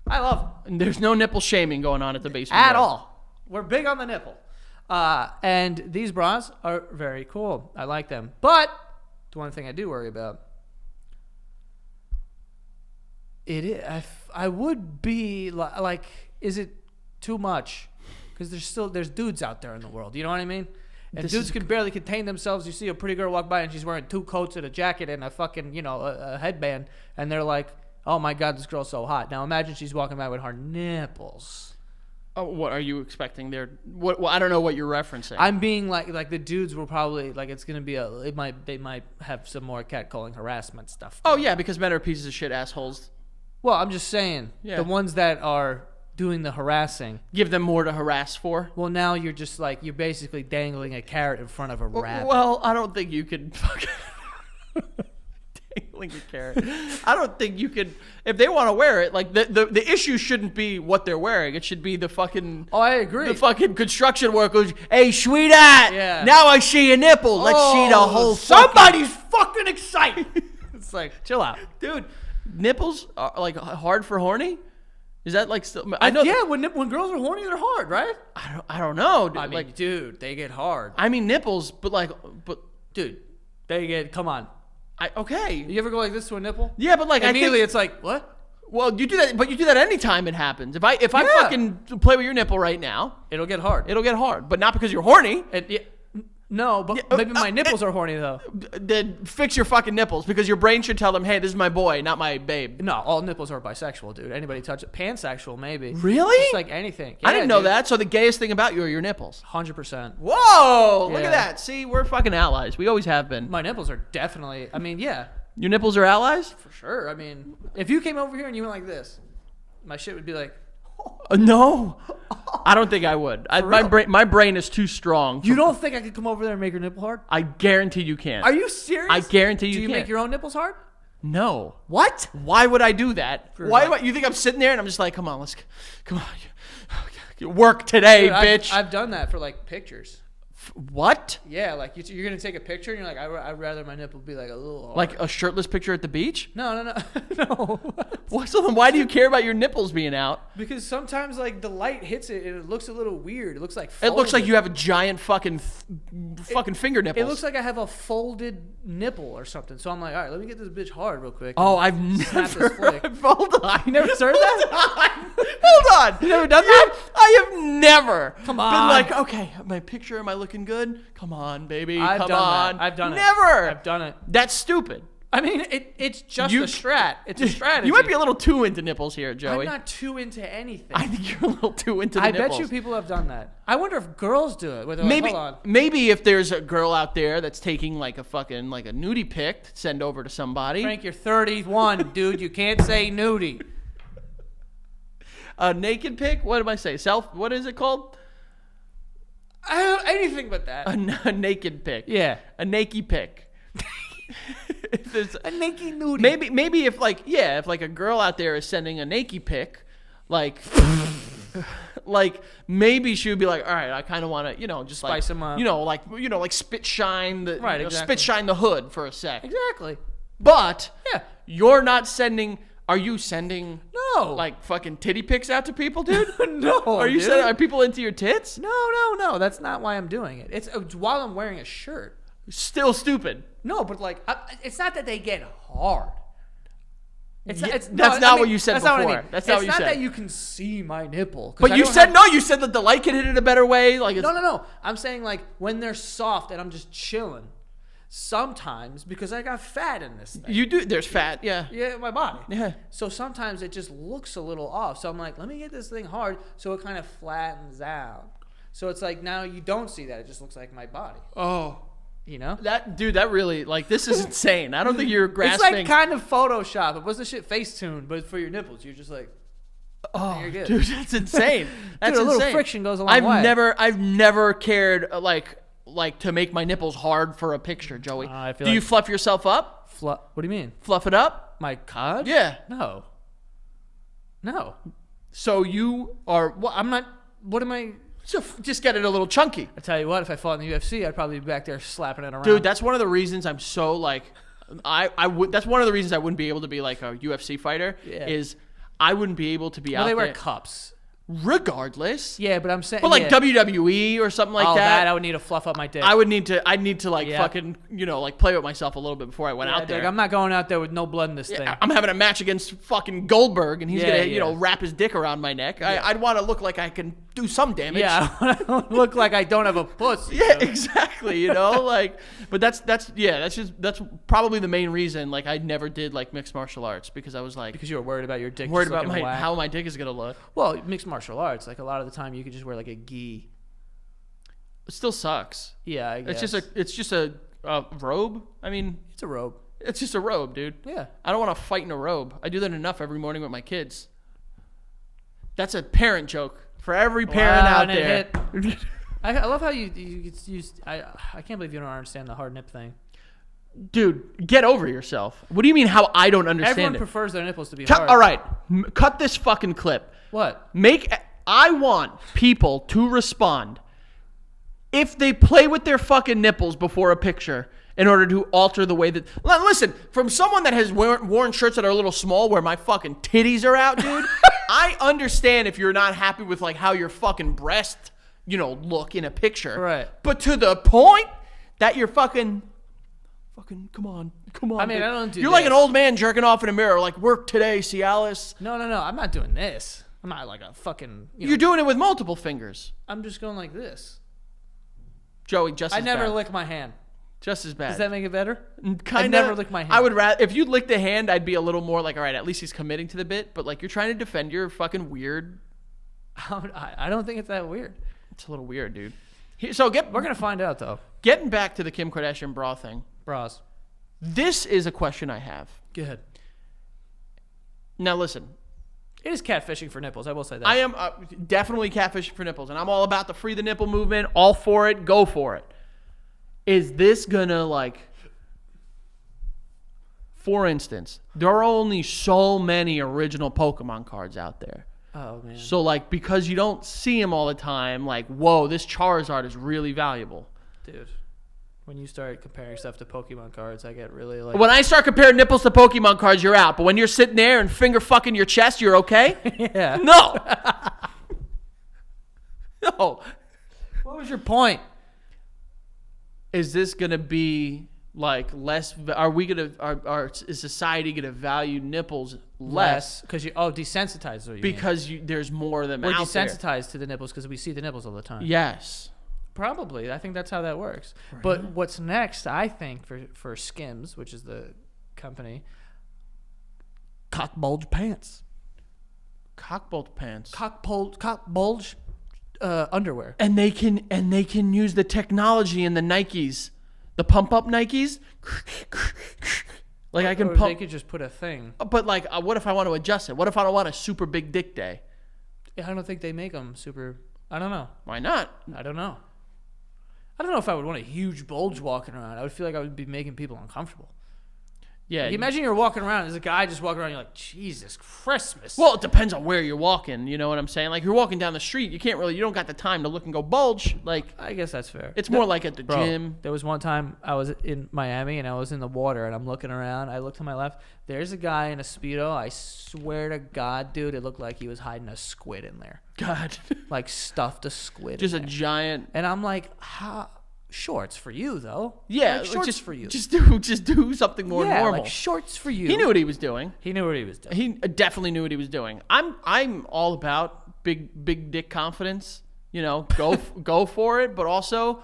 I love them. There's no nipple shaming going on at the basement. At all. We're big on the nipple. And these bras are very cool. I like them. But the one thing I do worry about, I would be is it too much? Because there's dudes out there in the world. You know what I mean? And dudes can barely contain themselves. You see a pretty girl walk by and she's wearing 2 coats and a jacket and a fucking, a headband. And they're like, oh my God, this girl's so hot. Now imagine she's walking by with her nipples. Oh, what are you expecting there? What? Well, I don't know what you're referencing. I'm being like the dudes will probably like it's gonna be they might have some more catcalling harassment stuff. Oh yeah, because men are pieces of shit assholes. Well, I'm just saying the ones that are doing the harassing, give them more to harass for. Well, now you're just like you're basically dangling a carrot in front of a rabbit. Well, I don't think you could fucking dangling a carrot. I don't think you could. If they want to wear it, like the issue shouldn't be what they're wearing. It should be the fucking. Oh, I agree. The fucking construction workers. Hey, sweetheart. Yeah. Now I see your nipple. Let's see the whole. Somebody's fucking excited. It's like chill out, dude. Nipples are like hard for horny. Is that like still? I know. Yeah, when girls are horny, they're hard, right? I don't know. Dude. I mean, dude, they get hard. I mean nipples, but dude, they get. Come on. Okay. You ever go like this to a nipple? Yeah, but like immediately it's like what? Well, you do that, but you do that anytime it happens. If I fucking play with your nipple right now, it'll get hard. It'll get hard, but not because you're horny. No, but maybe my nipples are horny though. Then fix your fucking nipples because your brain should tell them, "Hey, this is my boy, not my babe." No, all nipples are bisexual, dude. Anybody touch it? Pansexual, maybe. Really? Just like anything. Yeah, I didn't know that. So the gayest thing about you are your nipples. 100%. Whoa! Look at that. See, we're fucking allies. We always have been. My nipples are definitely. I mean, yeah. Your nipples are allies? For sure. I mean, if you came over here and you went like this, my shit would be like. No, I don't think I would. My brain is too strong. You don't think I could come over there and make your nipple hard? I guarantee you can't. Are you serious? I guarantee you can't. Do you make your own nipples hard? No. What? Why would I do that? You think I'm sitting there and I'm just like, come on, work today, dude, bitch. I've done that for like pictures. What? Yeah, like you're gonna take a picture and you're like, I'd rather my nipple be like a little hard. Like a shirtless picture at the beach? No, no. Well, so then why do you care about your nipples being out? Because sometimes like the light hits it and it looks a little weird. It looks like folded. It looks like you have a giant fucking finger nipples. It looks like I have a folded nipple or something. So I'm like, all right, let me get this bitch hard real quick. Oh, I've never. Hold on. You never started that? Hold on. You never done that? I have never. Come on. Been like, okay, my picture. Am I looking good? Come on, baby. I've Come done on. That. I've done it. Never. I've done it. That's stupid. I mean, it's just a strat. It's a strategy. You might be a little too into nipples here, Joey. I'm not too into anything. I think you're a little too into the nipples. I bet you people have done that. I wonder if girls do it. Maybe if there's a girl out there that's taking like a fucking like a nudie pic to send over to somebody. Frank, you're 31, dude. You can't say nudie. A naked pic? What did I say? What is it called? Anything but that. A naked pic. Yeah. A naked pic. A naked nudie. Maybe if like a girl out there is sending a naked pic, like maybe she would be like, all right, I kind of want to, just spice them up. Like spit shine the exactly. Spit shine the hood for a sec. Exactly. But you're not sending. Are you sending like fucking titty pics out to people, dude? No. Are people into your tits? No. That's not why I'm doing it. It's while I'm wearing a shirt. Still stupid. No, but like it's not that they get hard. That's not what you said before. What I mean. That's not what you said. It's not that you can see my nipple. But you said no. You said that the light can hit it a better way. Like no. I'm saying like when they're soft and I'm just chilling. Sometimes because I got fat in this thing. You do. There's fat. Yeah. Yeah, in my body. Yeah. So sometimes it just looks a little off. So I'm like, let me get this thing hard so it kind of flattens out. So it's like now you don't see that. It just looks like my body. Oh. That really like this is insane. I don't think you're grasping. It's like kind of Photoshop. It wasn't shit Facetune, but for your nipples, you're just like, oh, you're good. Dude, that's insane. That's dude, a insane. little friction goes a long way. I've never cared like to make my nipples hard for a picture, Joey. Do you fluff yourself up? What do you mean? Fluff it up? My cod? Yeah. No. So you are. Well, I'm not. What am I? So just get it a little chunky. I tell you what, if I fought in the UFC, I'd probably be back there slapping it around. Dude, that's one of the reasons I'm so like, that's one of the reasons I wouldn't be able to be like a UFC fighter. Yeah. Is I wouldn't be able to be out there. They wear cups. Regardless. Yeah, but I'm saying. But like WWE or something like that. I would need to fluff up my dick. I'd need to like fucking like play with myself a little bit before I went out there. Like, I'm not going out there with no blood in this thing. I'm having a match against fucking Goldberg and he's gonna wrap his dick around my neck. I'd want to look like I can do some damage. Yeah, I don't look like I don't have a pussy. Yeah, exactly. You know, like, but that's probably the main reason. Like, I never did like mixed martial arts because I was like, Because you were worried about your dick. worried just about looking whack. how my dick is gonna look. Well, mixed martial arts, like a lot of the time, you could just wear like a gi. It still sucks. Yeah, I guess. It's just a robe. I mean, It's a robe. it's just a robe, dude. Yeah. I don't want to fight in a robe. I do that enough every morning with my kids. That's a parent joke for every parent Wow, out and it there. hit. I love how you use. I can't believe you don't understand the hard nip thing. Dude, get over yourself. What do you mean how I don't understand Everyone it? prefers their nipples to be hard. All right, cut this fucking clip. What? I want people to respond if they play with their fucking nipples before a picture in order to alter the way that... Listen, from someone that has worn shirts that are a little small where my fucking titties are out, dude, I understand if you're not happy with like how your fucking breast, look in a picture. Right. But to the point that you're fucking, come on. I mean, dude. I don't do You're like an this. old man jerking off in a mirror, like, work today, Cialis. No. I'm not doing this. I'm not like a fucking. You're doing it with multiple fingers. I'm just going like this. Joey, just I as never bad. lick my hand. Just as bad. Does that make it better? I never lick my hand. I would rather, if you lick the hand, I'd be a little more like, all right, at least he's committing to the bit. But like, you're trying to defend your fucking weird. I don't think it's that weird. It's a little weird, dude. We're We're gonna find out though. getting back to the Kim Kardashian bra thing. Bras. This is a question I have. Go ahead. Now listen, It is catfishing for nipples. I will say that. I am definitely catfishing for nipples, and I'm all about the free the nipple movement. All for it. Go for it. Is this gonna like? For instance, there are only so many original Pokemon cards out there. Oh man. So like, because you don't see them all the time, like, whoa, this Charizard is really valuable. Dude, when you start comparing stuff to Pokemon cards, I get really like. When I start comparing nipples to Pokemon cards, you're out. But when you're sitting there and finger fucking your chest, you're okay? Yeah. No. No. What was your point? Is this gonna be like less? Are we gonna? Is society gonna value nipples less Because you desensitized. Is what you mean. because there's more of them We're out there? desensitized to the nipples because we see the nipples all the time. Yes. Probably. I think that's how that works. But what's next, I think, for Skims, which is the company, cock bulge pants. Cock bulge pants. Cock bulge underwear. And they can use the technology in the Nikes, the pump up Nikes. Like I can Or pump. They could just put a thing. But like, what if I want to adjust it? What if I don't want a super big dick day? I don't think they make them super. I don't know. Why not? I don't know. I don't know if I would want a huge bulge walking around. I would feel like I would be making people uncomfortable. Yeah. Like, imagine you're walking around, there's a guy just walking around, you're like, Jesus Christmas. Well, it depends on where you're walking. You know what I'm saying? Like, you're walking down the street, you don't got the time to look and go bulge. Like, I guess that's fair. it's more like at the Bro, gym. there was one time I was in Miami and I was in the water and I'm looking around. I look to my left. There's a guy in a Speedo. I swear to God, dude, it looked like he was hiding a squid in there. God. Like stuffed a squid Just in a there. giant. And I'm like, shorts for you, though. Yeah. Like, shorts just, for you. Just do something more yeah, normal. like shorts for you. He knew what he was doing. He knew what he was doing. He definitely knew what he was doing. I'm all about big dick confidence. Go for it, but also,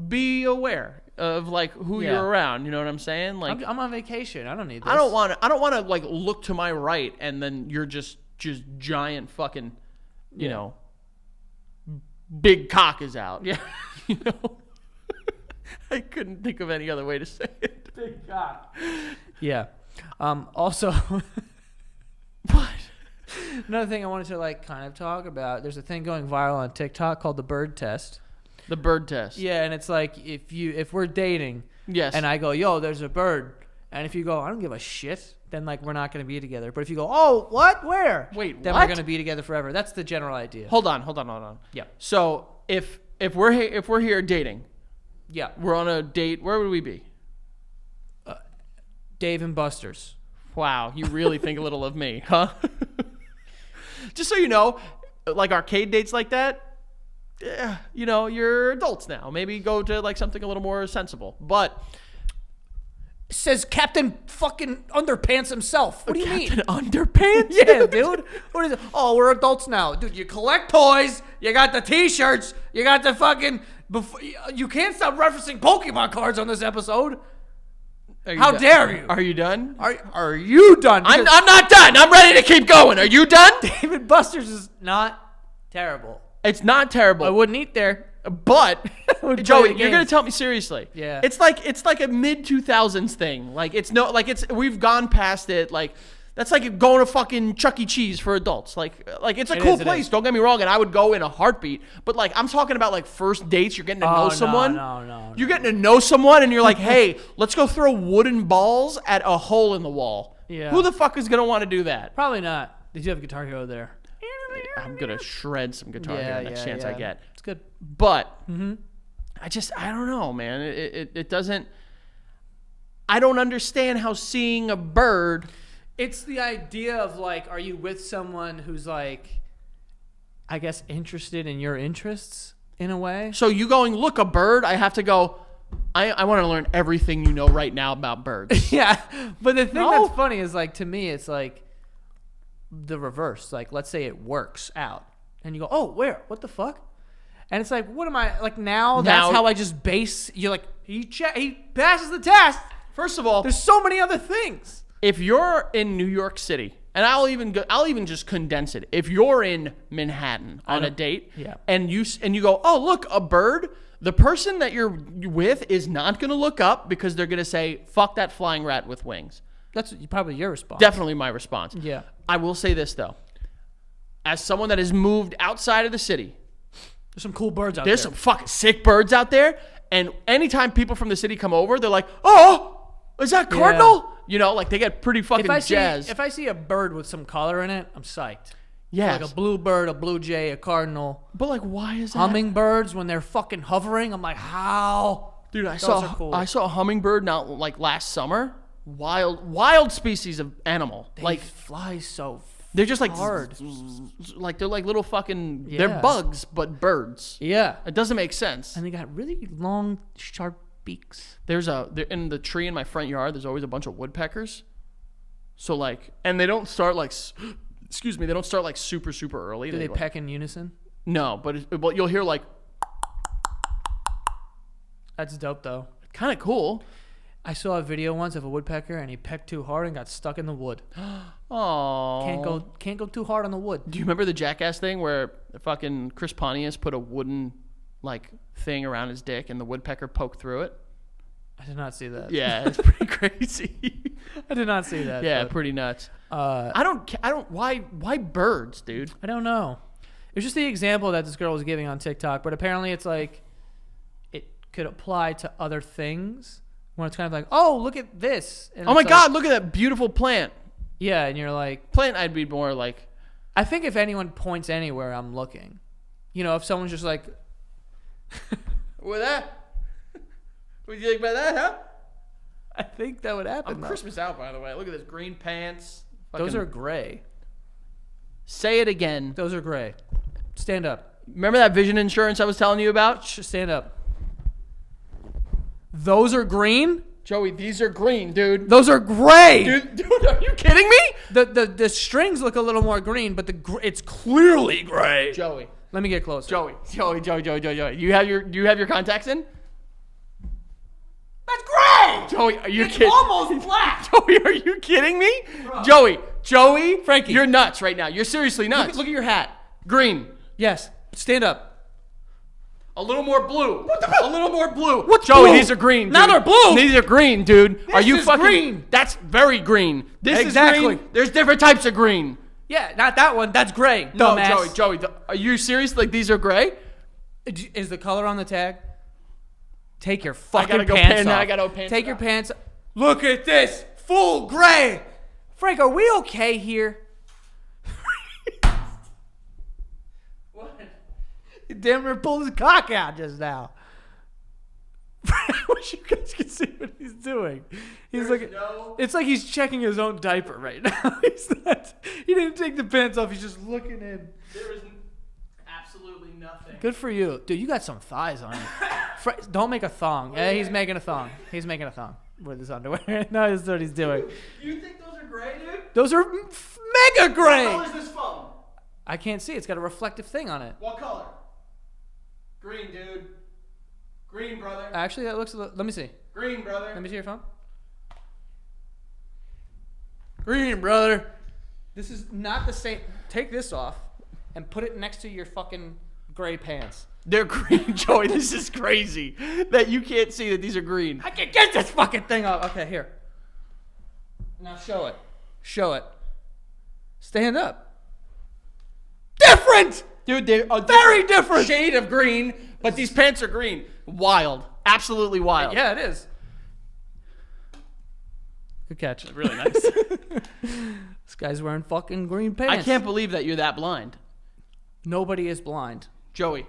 be aware of like who Yeah. you're around. You know what I'm saying? Like I'm on vacation. I don't need this. I don't want to like look to my right and then you're just giant fucking, big cock is out. Yeah. I couldn't think of any other way to say it. Big cock. Yeah. Also, What? another thing I wanted to like kind of talk about. There's a thing going viral on TikTok called the bird test. The bird test. Yeah, and it's like if we're dating, Yes. and I go, yo, there's a bird, and if you go, I don't give a shit, then like we're not gonna be together. But if you go, oh, what, where? Wait, then what? we're gonna be together forever. That's the general idea. Hold on. Yeah. So if we're here dating, Yeah. we're on a date. Where would we be? Dave and Buster's. Wow, you really think a little of me, huh? Just so you know, like arcade dates like that, you're adults now. Maybe go to like something a little more sensible. But says Captain fucking Underpants himself. What do you mean? Captain Underpants? Yeah, dude. What is it? Oh, we're adults now. Dude, you collect toys. You got the t-shirts. You got the fucking... You can't stop referencing Pokemon cards on this episode. How dare you? Are you done? Are you done? I'm not done. I'm ready to keep going. Are you done? David Buster's is not terrible. It's not terrible. I wouldn't eat there. But would Joey, play the you're gonna games. tell me seriously? Yeah. It's like a mid 2000s thing. Like we've gone past it. Like that's like going to fucking Chuck E. Cheese for adults. Like it's a cool place. Don't get me wrong, and I would go in a heartbeat. But like I'm talking about like first dates. You're getting to know someone. No. You're getting to know someone, and you're like, hey, let's go throw wooden balls at a hole in the wall. Yeah. Who the fuck is gonna want to do that? Probably not. Did you have Guitar Hero there? I'm gonna shred some Guitar Hero next chance I get. It's good. But I don't know, man. It doesn't. I don't understand how seeing a bird. It's the idea of like, are you with someone who's like, I guess, interested in your interests in a way? So you going, look, a bird? I have to go. I want to learn everything you know right now about birds. Yeah, but the thing that's funny is like, to me, it's like the reverse. Like, let's say it works out, and you go, oh, where? What the fuck? And it's like, what am I like now? That's how I just base. You're like, he passes the test. First of all, There's so many other things. if you're in New York City, and I'll even just condense it. If you're in Manhattan on a date, and you go, oh look, a bird. The person that you're with is not going to look up because they're going to say, fuck that flying rat with wings. That's probably your response. Definitely my response. Yeah. I will say this though, as someone that has moved outside of the city. There's some cool birds out there. There's some fucking sick birds out there. And anytime people from the city come over, they're like, oh, is that cardinal? Yeah. You know, like they get pretty fucking jazzed. If I see a bird with some color in it, I'm psyched. Yeah. Like a blue bird, a blue jay, a cardinal. But like, why is that? Hummingbirds, when they're fucking hovering, I'm like, how? Dude, Those are cool. I saw a hummingbird now, like last summer. Wild species of animal. They fly so they're just like hard. Like they're like little fucking. Yeah. They're bugs, but birds. Yeah. It doesn't make sense. And they got really long, sharp beaks. They're in the tree in my front yard. There's always a bunch of woodpeckers. So like, and they don't start like. Excuse me. They don't start like super early. Do they peck in unison? No, but you'll hear like. That's dope though. Kind of cool. I saw a video once of a woodpecker and he pecked too hard and got stuck in the wood. Oh. Can't go too hard on the wood. Do you remember the Jackass thing where fucking Chris Pontius put a wooden like thing around his dick and the woodpecker poked through it? I did not see that. Yeah, it's pretty crazy. I did not see that. Yeah, but, pretty nuts. I don't. Why birds, dude? I don't know. It was just the example that this girl was giving on TikTok, but apparently it's like it could apply to other things. When it's kind of like, oh, look at this. And Oh my it's God, like, look at that beautiful plant. Yeah, and you're like, Plant, I'd be more like. I think if anyone points anywhere, I'm looking. You know, if someone's just like, With that? What do you think about that, huh? I think that would happen. I'm though. Christmas out, by the way. Look at this green pants. Those are gray. Say it again. Those are gray. Stand up. Remember that vision insurance I was telling you about? Stand up. Those are green? Joey, these are green, dude. Those are gray. Dude, are you kidding me? The strings look a little more green, but it's clearly gray. Joey. Let me get closer. Joey. You have your contacts in? That's gray. Joey, are you It's kidding? almost black. Joey, are you kidding me? Bro. Joey, Frankie. you're nuts right now. You're seriously nuts. Look at your hat. Green. Yes. Stand up. A little more blue. A little more blue. What's Joey, blue? these are green, dude. Now they're blue. These are green, dude. Are you is fucking green. That's very green. This Exactly. is green. There's different types of green. Yeah, not that one. That's gray. No, dumbass. Joey, are you serious? Like these are gray? Is the color on the tag? Take your fucking gotta go pants pan- off. I gotta go pants Take it your off. pants. Look at this. Full gray. Frank, are we okay here? What? You damn near pulled his cock out just now. I wish you guys could see what he's doing. He's like, it's like he's checking his own diaper right now. He didn't take the pants off. He's just looking in. There is absolutely nothing. Good for you. Dude, you got some thighs on you. Don't make a thong. Yeah, he's making a thong. He's making a thong. with his underwear. No, that's what he's doing. You think those are gray, dude? Those are mega gray. What color is this phone? I can't see. It's got a reflective thing on it. What color? Green, dude. Green, brother. Actually, that looks. Let me see. Green, brother. Let me see your phone. Green, brother. This is not the same. Take this off and put it next to your fucking gray pants. They're green, Joey. This is crazy that you can't see that these are green. I can get this fucking thing off. Okay, here. Now show it. Show it. Stand up. Different! Dude, they're a Very different. shade of green, but these pants are green. Wild. Absolutely wild. Yeah, it is. Good catch. Really nice. This guy's wearing fucking green pants. I can't believe that you're that blind. Nobody is blind. Joey.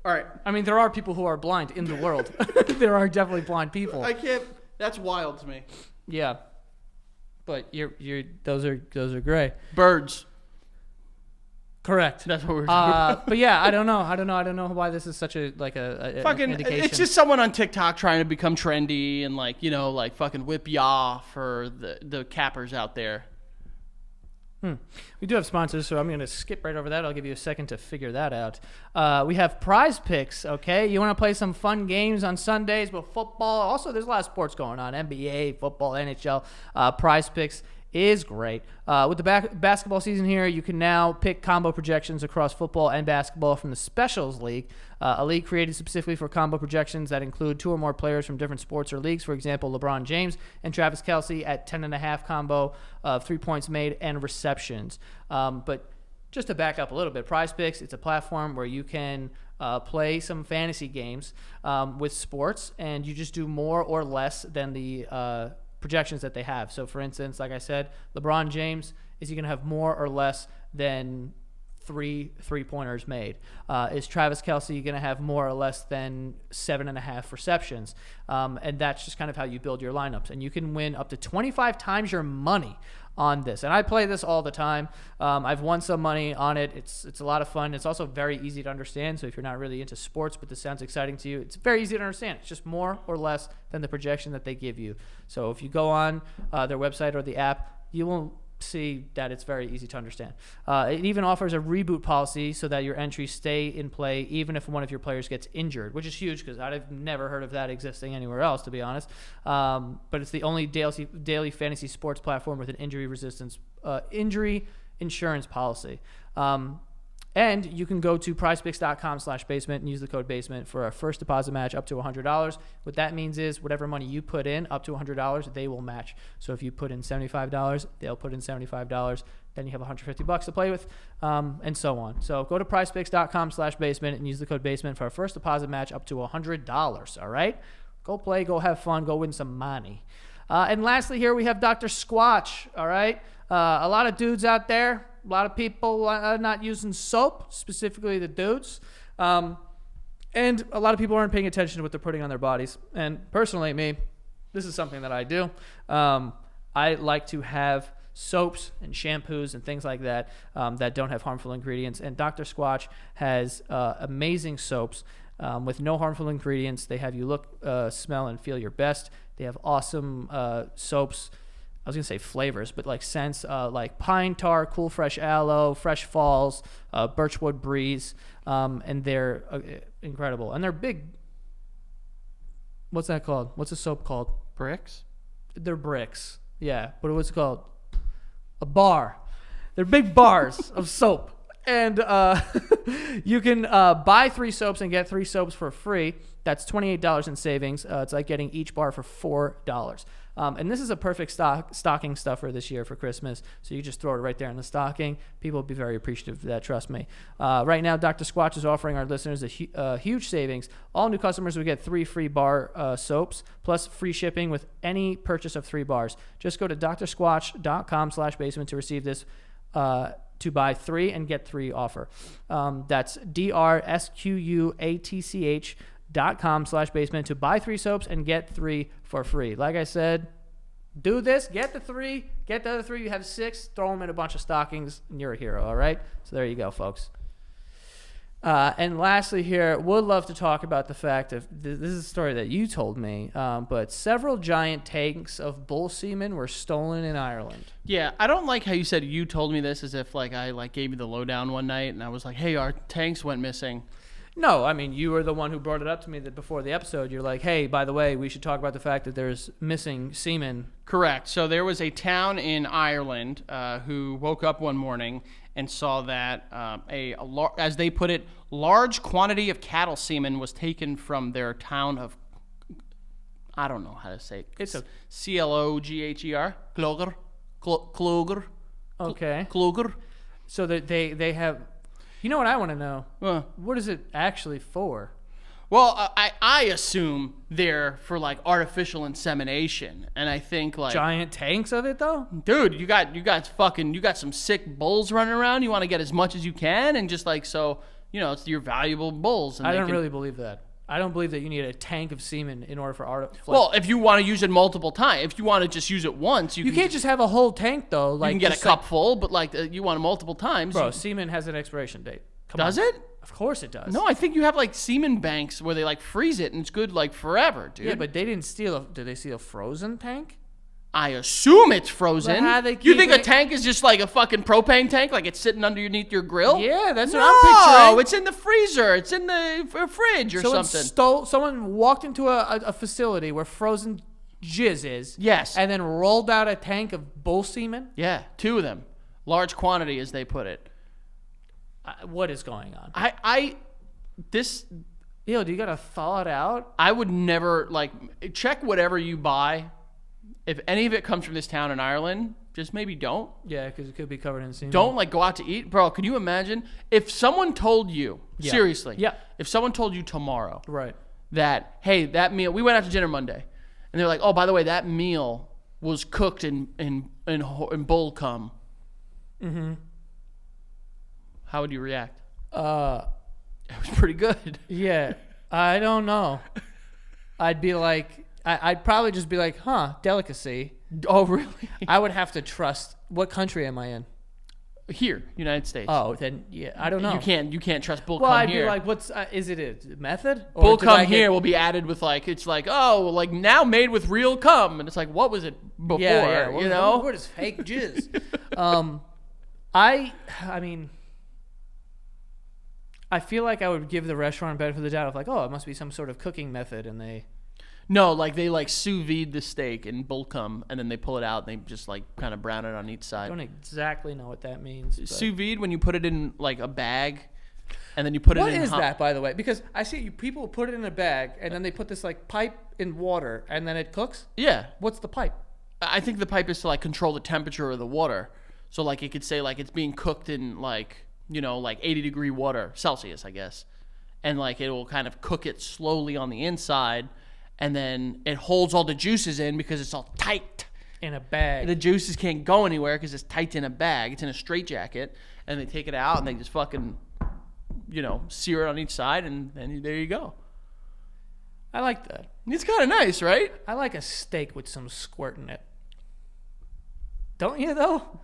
All right. I mean, there are people who are blind in the world. There are definitely blind people. I can't. That's wild to me. Yeah. But those are gray. Birds. Correct. That's what we're talking about. But yeah, I don't know why this is such a Fucking, indication. it's just someone on TikTok trying to become trendy and like fucking whip yaw for the cappers out there. We do have sponsors, so I'm going to skip right over that. I'll give you a second to figure that out. We have Prize Picks, okay? You want to play some fun games on Sundays with football. Also, there's a lot of sports going on, NBA, football, NHL. Prize Picks is great. With the basketball season here, you can now pick combo projections across football and basketball from the Specials League, a league created specifically for combo projections that include 2 or more players from different sports or leagues. For example, LeBron James and Travis Kelce at 10.5 combo of 3 points made and receptions. But just to back up a little bit, Prize Picks, it's a platform where you can play some fantasy games with sports, and you just do more or less than the projections that they have. So for instance, like I said, LeBron James, is he going to have more or less than 3 3-pointers made? Is Travis Kelce going to have more or less than 7.5 receptions? And that's just kind of how you build your lineups. And you can win up to 25 times your money on this. And I play this all the time. I've won some money on it. It's a lot of fun. It's also very easy to understand. So if you're not really into sports, but this sounds exciting to you, it's very easy to understand. It's just more or less than the projection that they give you. So if you go on their website or the app, you will see that it's very easy to understand. It even offers a reboot policy so that your entries stay in play even if one of your players gets injured, which is huge because I've never heard of that existing anywhere else, to be honest. But it's the only daily fantasy sports platform with an injury insurance policy. And you can go to prizepicks.com/basement and use the code basement for a first deposit match up to $100. What that means is whatever money you put in up to $100, they will match. So if you put in $75, they'll put in $75. Then you have $150 to play with, and so on. So go to prizepicks.com/basement and use the code basement for a first deposit match up to $100. All right? Go play, go have fun, go win some money. And lastly here we have Dr. Squatch. All right? A lot of dudes out there, a lot of people not using soap, specifically the dudes. And a lot of people aren't paying attention to what they're putting on their bodies. And personally, me, this is something that I do. I like to have soaps and shampoos and things like that that don't have harmful ingredients. And Dr. Squatch has amazing soaps with no harmful ingredients. They have you look, smell, and feel your best. They have awesome soaps. I was going to say flavors, but like scents like pine tar, cool fresh aloe, fresh falls, birchwood breeze, and they're incredible. And they're big. What's that called? What's a soap called? Bricks? They're bricks. Yeah. But what's it called? A bar. They're big bars of soap. And you can buy 3 soaps and get 3 soaps for free. That's $28 in savings. It's like getting each bar for $4. And this is a perfect stocking stuffer this year for Christmas. So you just throw it right there in the stocking. People will be very appreciative of that, trust me. Right now, Dr. Squatch is offering our listeners a huge savings. All new customers will get 3 free bar soaps, plus free shipping with any purchase of 3 bars. Just go to drsquatch.com/basement to receive this to buy 3 and get 3 offer. That's drsquatch.com/basement to buy 3 soaps and get 3 for free. Like I said, do this, get the 3, get the other 3, you have 6, throw them in a bunch of stockings, and you're a hero, all right? So there you go, folks. And lastly here, would love to talk about the fact of, this is a story that you told me, but several giant tanks of bull semen were stolen in Ireland. Yeah, I don't like how you said you told me this as if like I like gave you the lowdown one night and I was like, hey, our tanks went missing. No, I mean, you were the one who brought it up to me that before the episode. You're like, hey, by the way, we should talk about the fact that there's missing semen. Correct. So there was a town in Ireland who woke up one morning and saw that as they put it, large quantity of cattle semen was taken from their town of, I don't know how to say it. It's a Clogher. Clogher. Okay. Clogher. So that they have, you know what I want to know? Uh, What is it actually for? Well, I assume they're for like artificial insemination, and I think like Giant tanks of it though? dude, you got some sick bulls running around. You want to get as much as you can, and just like so, it's your valuable bulls. And I they don't can- really believe that. I don't believe that you need a tank of semen in order for art. Well, if you want to use it multiple times, if you want to just use it once, you can't just have a whole tank though. Like you can get a just cup full, but like you want it multiple times. bro, semen has an expiration date. Come Does on. it? Of course it does. No, I think you have like semen banks where they like freeze it and it's good like forever, dude. Yeah, but they didn't steal. Did they steal a frozen tank? I assume it's frozen. But how they You keep think a it- tank is just like a fucking propane tank, like it's sitting underneath your grill? Yeah, that's no, what I'm picturing. it's in the freezer. It's in the fridge or something. Someone walked into a facility where frozen jizz is. Yes. And then rolled out a tank of bull semen. Yeah, 2 of them, large quantity as they put it. What is going on? Yo, do you gotta thaw it out? I would never like check whatever you buy. If any of it comes from this town in Ireland, just maybe don't. Yeah, because it could be covered in semen. Don't like go out to eat, bro. Can you imagine if someone told you seriously? Yeah. If someone told you tomorrow Right. that hey, that meal we went out to dinner Monday, and they're like, oh, by the way, that meal was cooked in bull cum. Mm-hmm. How would you react? It Uh, was pretty good. yeah. I don't know. I'd be like, I'd probably just be like, huh, delicacy. Oh, really? I would have to trust. What country am I in? Here, United States. Oh, then yeah, I don't know. You can't trust bull Well, cum I'd here. be like, what's is it a method? Or Bull did I cum get- here will be added with like it's like oh like now made with real cum, and it's like what was it before? Yeah, You know? what is fake jizz? I mean, I feel like I would give the restaurant benefit of the doubt of like, oh, it must be some sort of cooking method, and they. No, like they like sous vide the steak in bull cum, and then they pull it out and they just like kind of brown it on each I side. don't exactly know what that means. but- Sous vide when you put it in like a bag, and then you put What it in. is that, by the way? Because I see people put it in a bag, and then they put this like pipe in water, and then it cooks. Yeah, What's the pipe? I think the pipe is to like control the temperature of the water, so like it could say like it's being cooked in like like 80-degree water Celsius, I guess, and like it will kind of cook it slowly on the inside. And then it holds all the juices in because it's all tight. In a bag. The juices can't go anywhere because it's tight in a bag. It's in a straitjacket. And they take it out and they just fucking, sear it on each side. And there you go. I like that. It's kind of nice, right? I like a steak with some squirt in it. Don't you, though?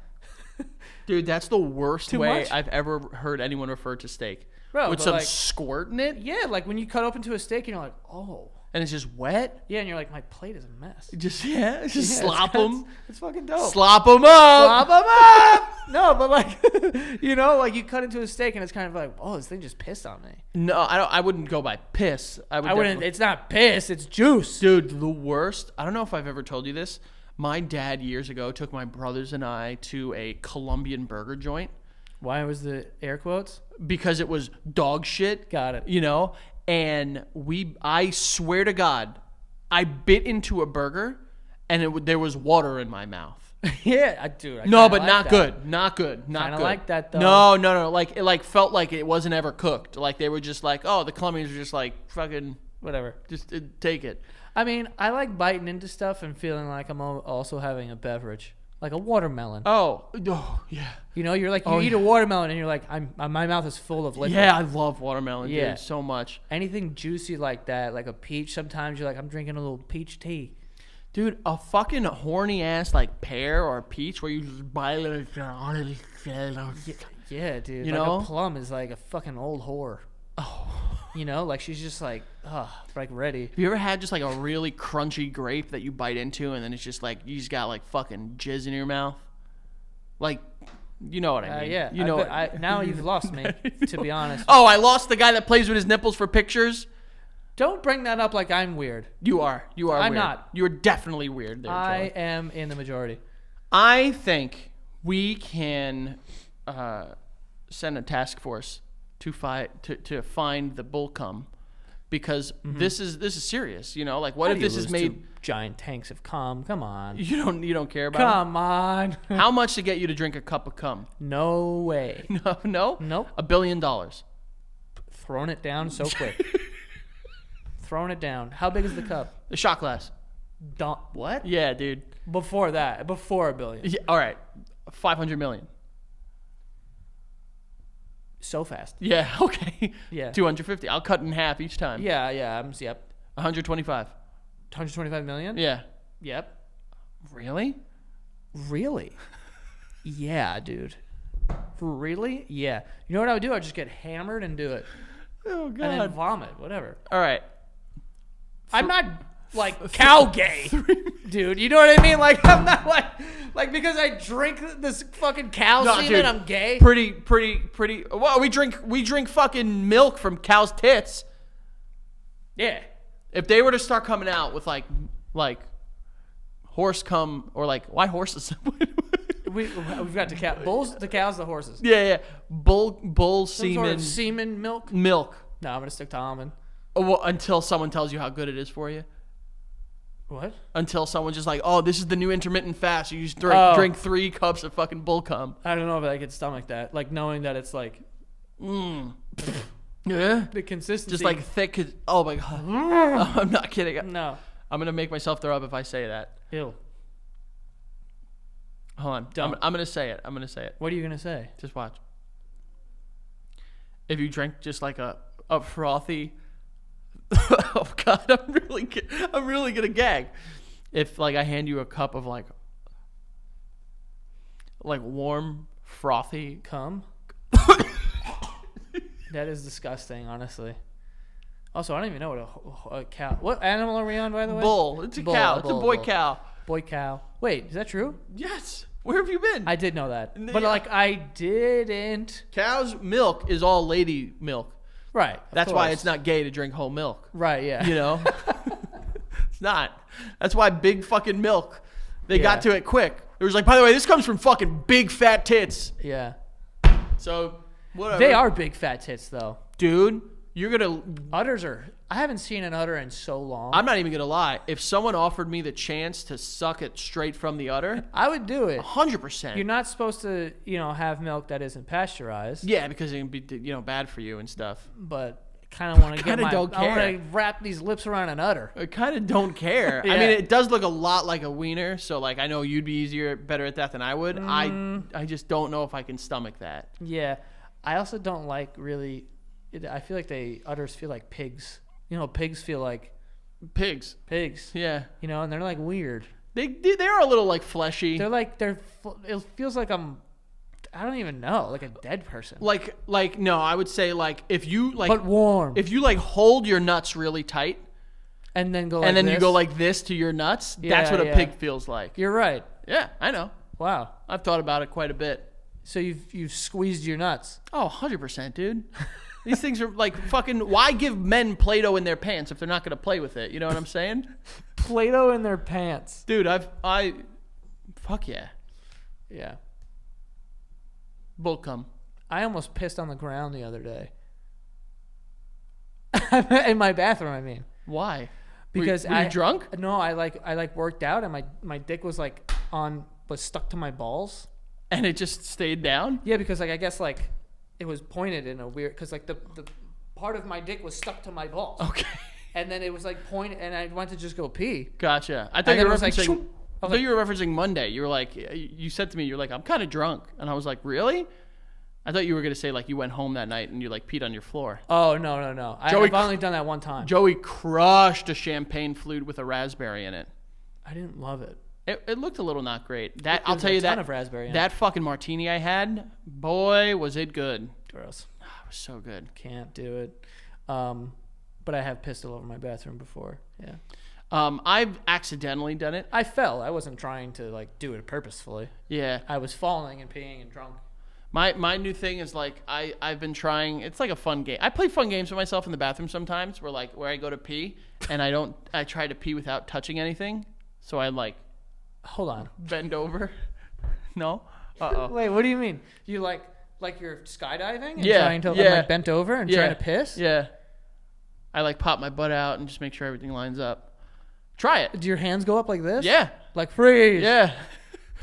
Dude, that's the worst Too way much? I've ever heard anyone refer to steak. Bro, with but some like- squirt in it. Yeah, like when you cut open to a steak and you're like, oh. And it's just wet. Yeah, and you're like, my plate is a mess. Just Yeah, slop them. It's fucking dope. Slop them up. Slop 'em up! No, but like, like you cut into a steak and it's kind of like, oh, this thing just pissed on me. No, I wouldn't go by piss. I wouldn't. definitely- It's not piss. It's juice. Dude, the worst. I don't know if I've ever told you this. My dad years ago took my brothers and I to a Colombian burger joint Why was the air quotes? because it was dog shit. Got it. And I swear to God, I bit into a burger and there was water in my mouth. Yeah, dude. No, but not good. Not good. Not Kinda good. like that, though. No. Like it felt like it wasn't ever cooked. Like they were just like, oh, the Colombians were just like fucking Whatever. just take it. I mean, I like biting into stuff and feeling like I'm also having a beverage, like a watermelon. Oh yeah. You're like Oh, eat a watermelon and you're like, my mouth is full of liquid. Yeah, I love watermelon, Yeah. dude, so much. Anything juicy like that, like a peach. Sometimes you're like, I'm drinking a little peach tea. Dude, a fucking horny ass like pear or peach where you just bite it. Yeah, dude. You like know? a plum is like a fucking old whore. You know, like she's just like, like ready. Have you ever had just like a really crunchy grape that you bite into and then it's just like you just got like fucking jizz in your mouth? Like, you know what I mean? Yeah. You know. Now you've lost me, to be honest. Oh, I lost the guy that plays with his nipples for pictures. Don't bring that up like I'm weird. You are. You are. I'm weird. not. You're definitely weird. There, I Joey. am in the majority. I think we can send a task force to find the bull cum, because this is serious. You know, like what if this is made? 2 giant tanks of cum? Come on. You don't care about. Come on. How much to get you to drink a cup of cum? No way. No. Nope. $1 billion. Throwing it down so quick. Throwing it down. How big is the cup? The shot glass. What? Yeah, dude. Before $1 billion. Yeah, all right. 500 million. So fast. Yeah. Okay. Yeah. 250. I'll cut in half each time. Yeah. Yep. 125. 125 million? Yeah. Yep. Really? Really? Yeah, dude. Really? Yeah. You know what I would do? I'd just get hammered and do it. Oh god. And then vomit. Whatever. All right. I'm not like cow gay, dude. You know what I mean? Like I'm not like because I drink this fucking cow semen, dude, I'm gay. Pretty. Well, we drink fucking milk from cow's tits. Yeah. If they were to start coming out with like horse cum, or like, why horses? We've got the cows, the horses. Yeah. Bull Some semen. sort of semen milk. Milk. No, I'm gonna stick to almond. Well, until someone tells you how good it is for you. What? Until someone's just like, oh, this is the new intermittent fast. You just drink 3 cups of fucking bull cum. I don't know if I could stomach that. Like knowing that it's like, Yeah. the consistency. Just like thick. Oh my god. Oh, I'm not kidding. No. I'm gonna make myself throw up if I say that. Ew. Hold on. Don't. I'm gonna say it. What are you gonna say? Just watch. If you drink just like a frothy. Oh god, I'm really gonna gag. If like I hand you a cup of like warm frothy Cum? That is disgusting, honestly. Also, I don't even know what a cow. What animal are we on, by the way? bull. It's a cow. It's a boy cow. Boy cow. Wait, is that true? Yes. Where have you been? I did know that, but like I didn't. Cow's milk is all lady milk. Right. of That's why course. it's not gay to drink whole milk. Right. Yeah. You know? It's not. That's why big fucking milk. They got to it quick. It was like, by the way, this comes from fucking big fat tits. Yeah. So, whatever. They are big fat tits, though. Dude, you're going to... Udders are... I haven't seen an udder in so long. I'm not even going to lie. If someone offered me the chance to suck it straight from the udder... I would do it. 100%. You're not supposed to, have milk that isn't pasteurized. Yeah, because it can be, bad for you and stuff. But I kind of want to get don't I want care. to wrap these lips around an udder. I kind of don't care. Yeah. I mean, it does look a lot like a wiener, so like I know you'd be better at that than I would. I just don't know if I can stomach that. Yeah. I also don't like really... I feel like udders feel like pigs. Pigs feel like Pigs. Yeah. and they're like weird. They're a little like fleshy. It feels like I don't even know, like a dead person. Like no, I would say like if you like But warm. if you like hold your nuts really tight and then go and then this. you go like this to your nuts, that's Yeah, what a yeah. pig feels like. You're right. Yeah, I know. Wow. I've thought about it quite a bit. So you've squeezed your nuts. Oh, 100%, dude. These things are like fucking. Why give men Play-Doh in their pants if they're not gonna play with it? You know what I'm saying? Play-Doh in their pants. Dude, fuck yeah. Yeah. Bull cum. I almost pissed on the ground the other day. In my bathroom, I mean. Why? Because were you drunk? No, I worked out and my dick was was stuck to my balls. And it just stayed down? Yeah, because I guess it was pointed in a weird, because the part of my dick was stuck to my balls. Okay. And then it was pointed, and I went to just go pee. Gotcha. I thought you then were it was referencing. I thought like- you were referencing Monday. You were like, you said to me, you're like, I'm kind of drunk, and I was like, really? I thought you were gonna say like you went home that night and you like peed on your floor. Oh no. I've only done that one time. Joey crushed a champagne flute with a raspberry in it. I didn't love it. It looked a little not great. There I'll was tell a you ton that of raspberry in that fucking martini I had, boy, was it good. Gross. was so good. Can't do it. But I have pissed all over my bathroom before. Yeah. I've accidentally done it. I fell. I wasn't trying to like do it purposefully. Yeah. I was falling and peeing and drunk. My new thing is like I've been trying. It's like a fun game. I play fun games with myself in the bathroom sometimes. Where I go to pee and I try to pee without touching anything. So I like Hold on. bend over. No. Uh-oh. Wait, what do you mean? You like you're skydiving and Yeah, trying to yeah. and, like bent over and Yeah. trying to piss? Yeah. I like pop my butt out and just make sure everything lines up. Try it. Do your hands go up like this? Yeah. Like freeze. Yeah.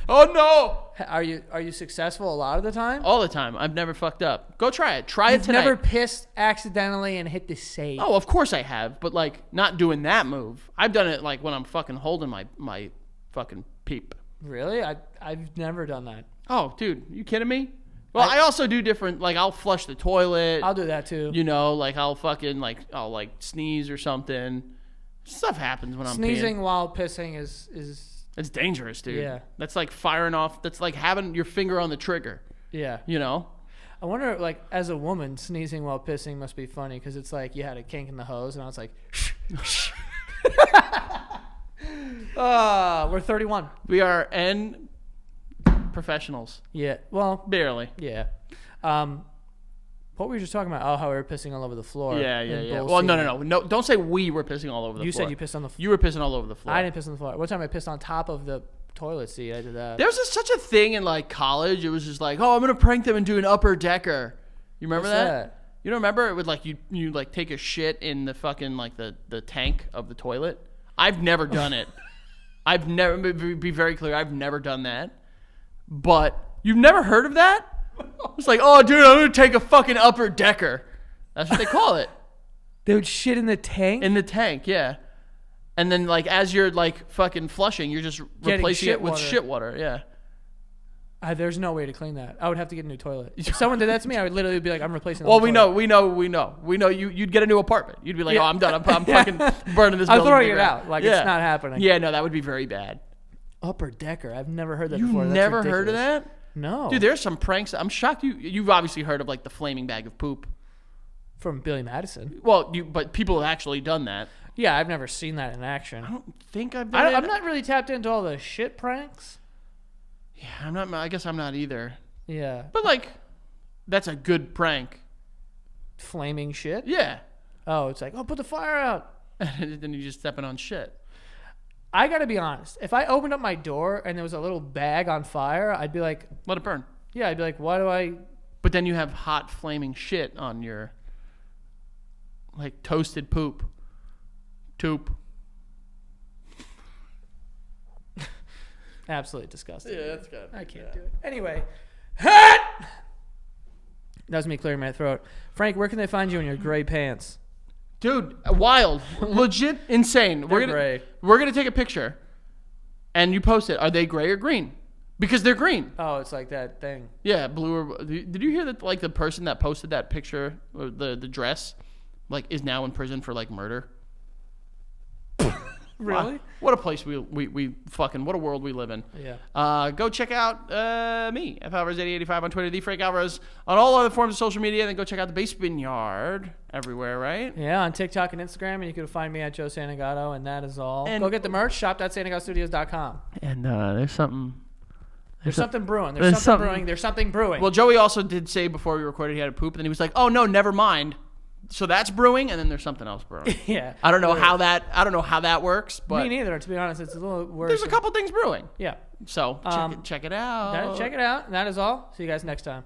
Oh no. Are you successful a lot of the time? All the time. I've never fucked up. Go try it. Try it You've tonight. never pissed accidentally and hit the save. Oh, of course I have, but like not doing that move. I've done it like when I'm fucking holding my fucking peep. Really? I've never done that. Oh, dude, you kidding me? Well, I also do different. Like I'll flush the toilet. I'll do that too. You know, like I'll fucking I'll like sneeze or something. Stuff happens when I'm Sneezing peeing. while pissing is It's dangerous, dude. Yeah. That's like firing off. That's like having your finger on the trigger. yeah. You know? I wonder, like, as a woman, sneezing while pissing must be funny because it's like you had a kink in the hose, and I was like, we're 31. We are N professionals. Yeah. Well, Barely. yeah. What were you just talking about? Oh, how we were pissing all over the floor. Yeah. in Well, Bull no. Seaman. No, don't say we were pissing all over the You floor. said you pissed on the floor. You were pissing all over the floor. I didn't piss on the floor. One time I pissed on top of the toilet seat. I did that. There was such a thing in like college. It was just like, oh, I'm gonna prank them and do an upper decker. You remember What's that? You don't remember? It would like you like take a shit in the fucking like the tank of the toilet. I've never done it. I've never be very clear. I've never done that. But you've never heard of that? It's like, oh, dude, I'm gonna take a fucking upper decker. That's what they call it. They would shit in the tank? In the tank, yeah. And then like as you're like fucking flushing, you're just Getting replacing shit it with water. shit water. Yeah. There's no way to clean that. I would have to get a new toilet. If someone did that to me, I would literally be like, I'm replacing the Well, whole we toilet. know. You'd get a new apartment. You'd be like, Yeah. oh, I'm done. I'm fucking burning this. I'm building throwing to the it ground. out. Like, Yeah. it's not happening. Yeah, no, that would be very bad. Upper decker. I've never heard that You before. That's never heard of ridiculous. that? No. Dude, there's some pranks. I'm shocked you've obviously heard of like the flaming bag of poop. From Billy Madison. Well, but people have actually done that. Yeah, I've never seen that in action. I don't think I've done it. I'm not really tapped into all the shit pranks. Yeah, I'm not. I guess I'm not either. Yeah. But like, that's a good prank. Flaming shit? Yeah. Oh, it's like, oh, put the fire out. And then you're just stepping on shit. I got to be honest. If I opened up my door and there was a little bag on fire, I'd be like, Let it burn. yeah, I'd be like, why do I... But then you have hot flaming shit on your like toasted poop. Toop. Absolutely disgusting. Yeah, that's good. I can't do it. Anyway. That was me clearing my throat. Frank, where can they find you in your gray pants? Dude, wild. Legit insane. They're gray. We're gonna take a picture and you post it. Are they gray or green? Because they're green. Oh, it's like that thing. Yeah, blue or did you hear that like the person that posted that picture or the dress like is now in prison for like murder? Really? Wow. What a place we fucking what a world we live in. Yeah. Go check out me F Alvarez 8085 on Twitter, the Frank Alvarez on all other forms of social media. Then go check out the Basement Yard everywhere, right? Yeah, on TikTok and Instagram, and you can find me at Joe Santagato, and that is all. And go get the merch, shop.santagatostudios.com. And there's something. There's something brewing. there's There's something brewing. Well, Joey also did say before we recorded he had a poop, and then he was like, "Oh no, never mind." So that's brewing, and then there's something else brewing. yeah. I don't know how that works, but Me neither. To be honest, it's a little worse. there's a couple things brewing. Yeah. So check it out. Check it out. And that is all. See you guys next time.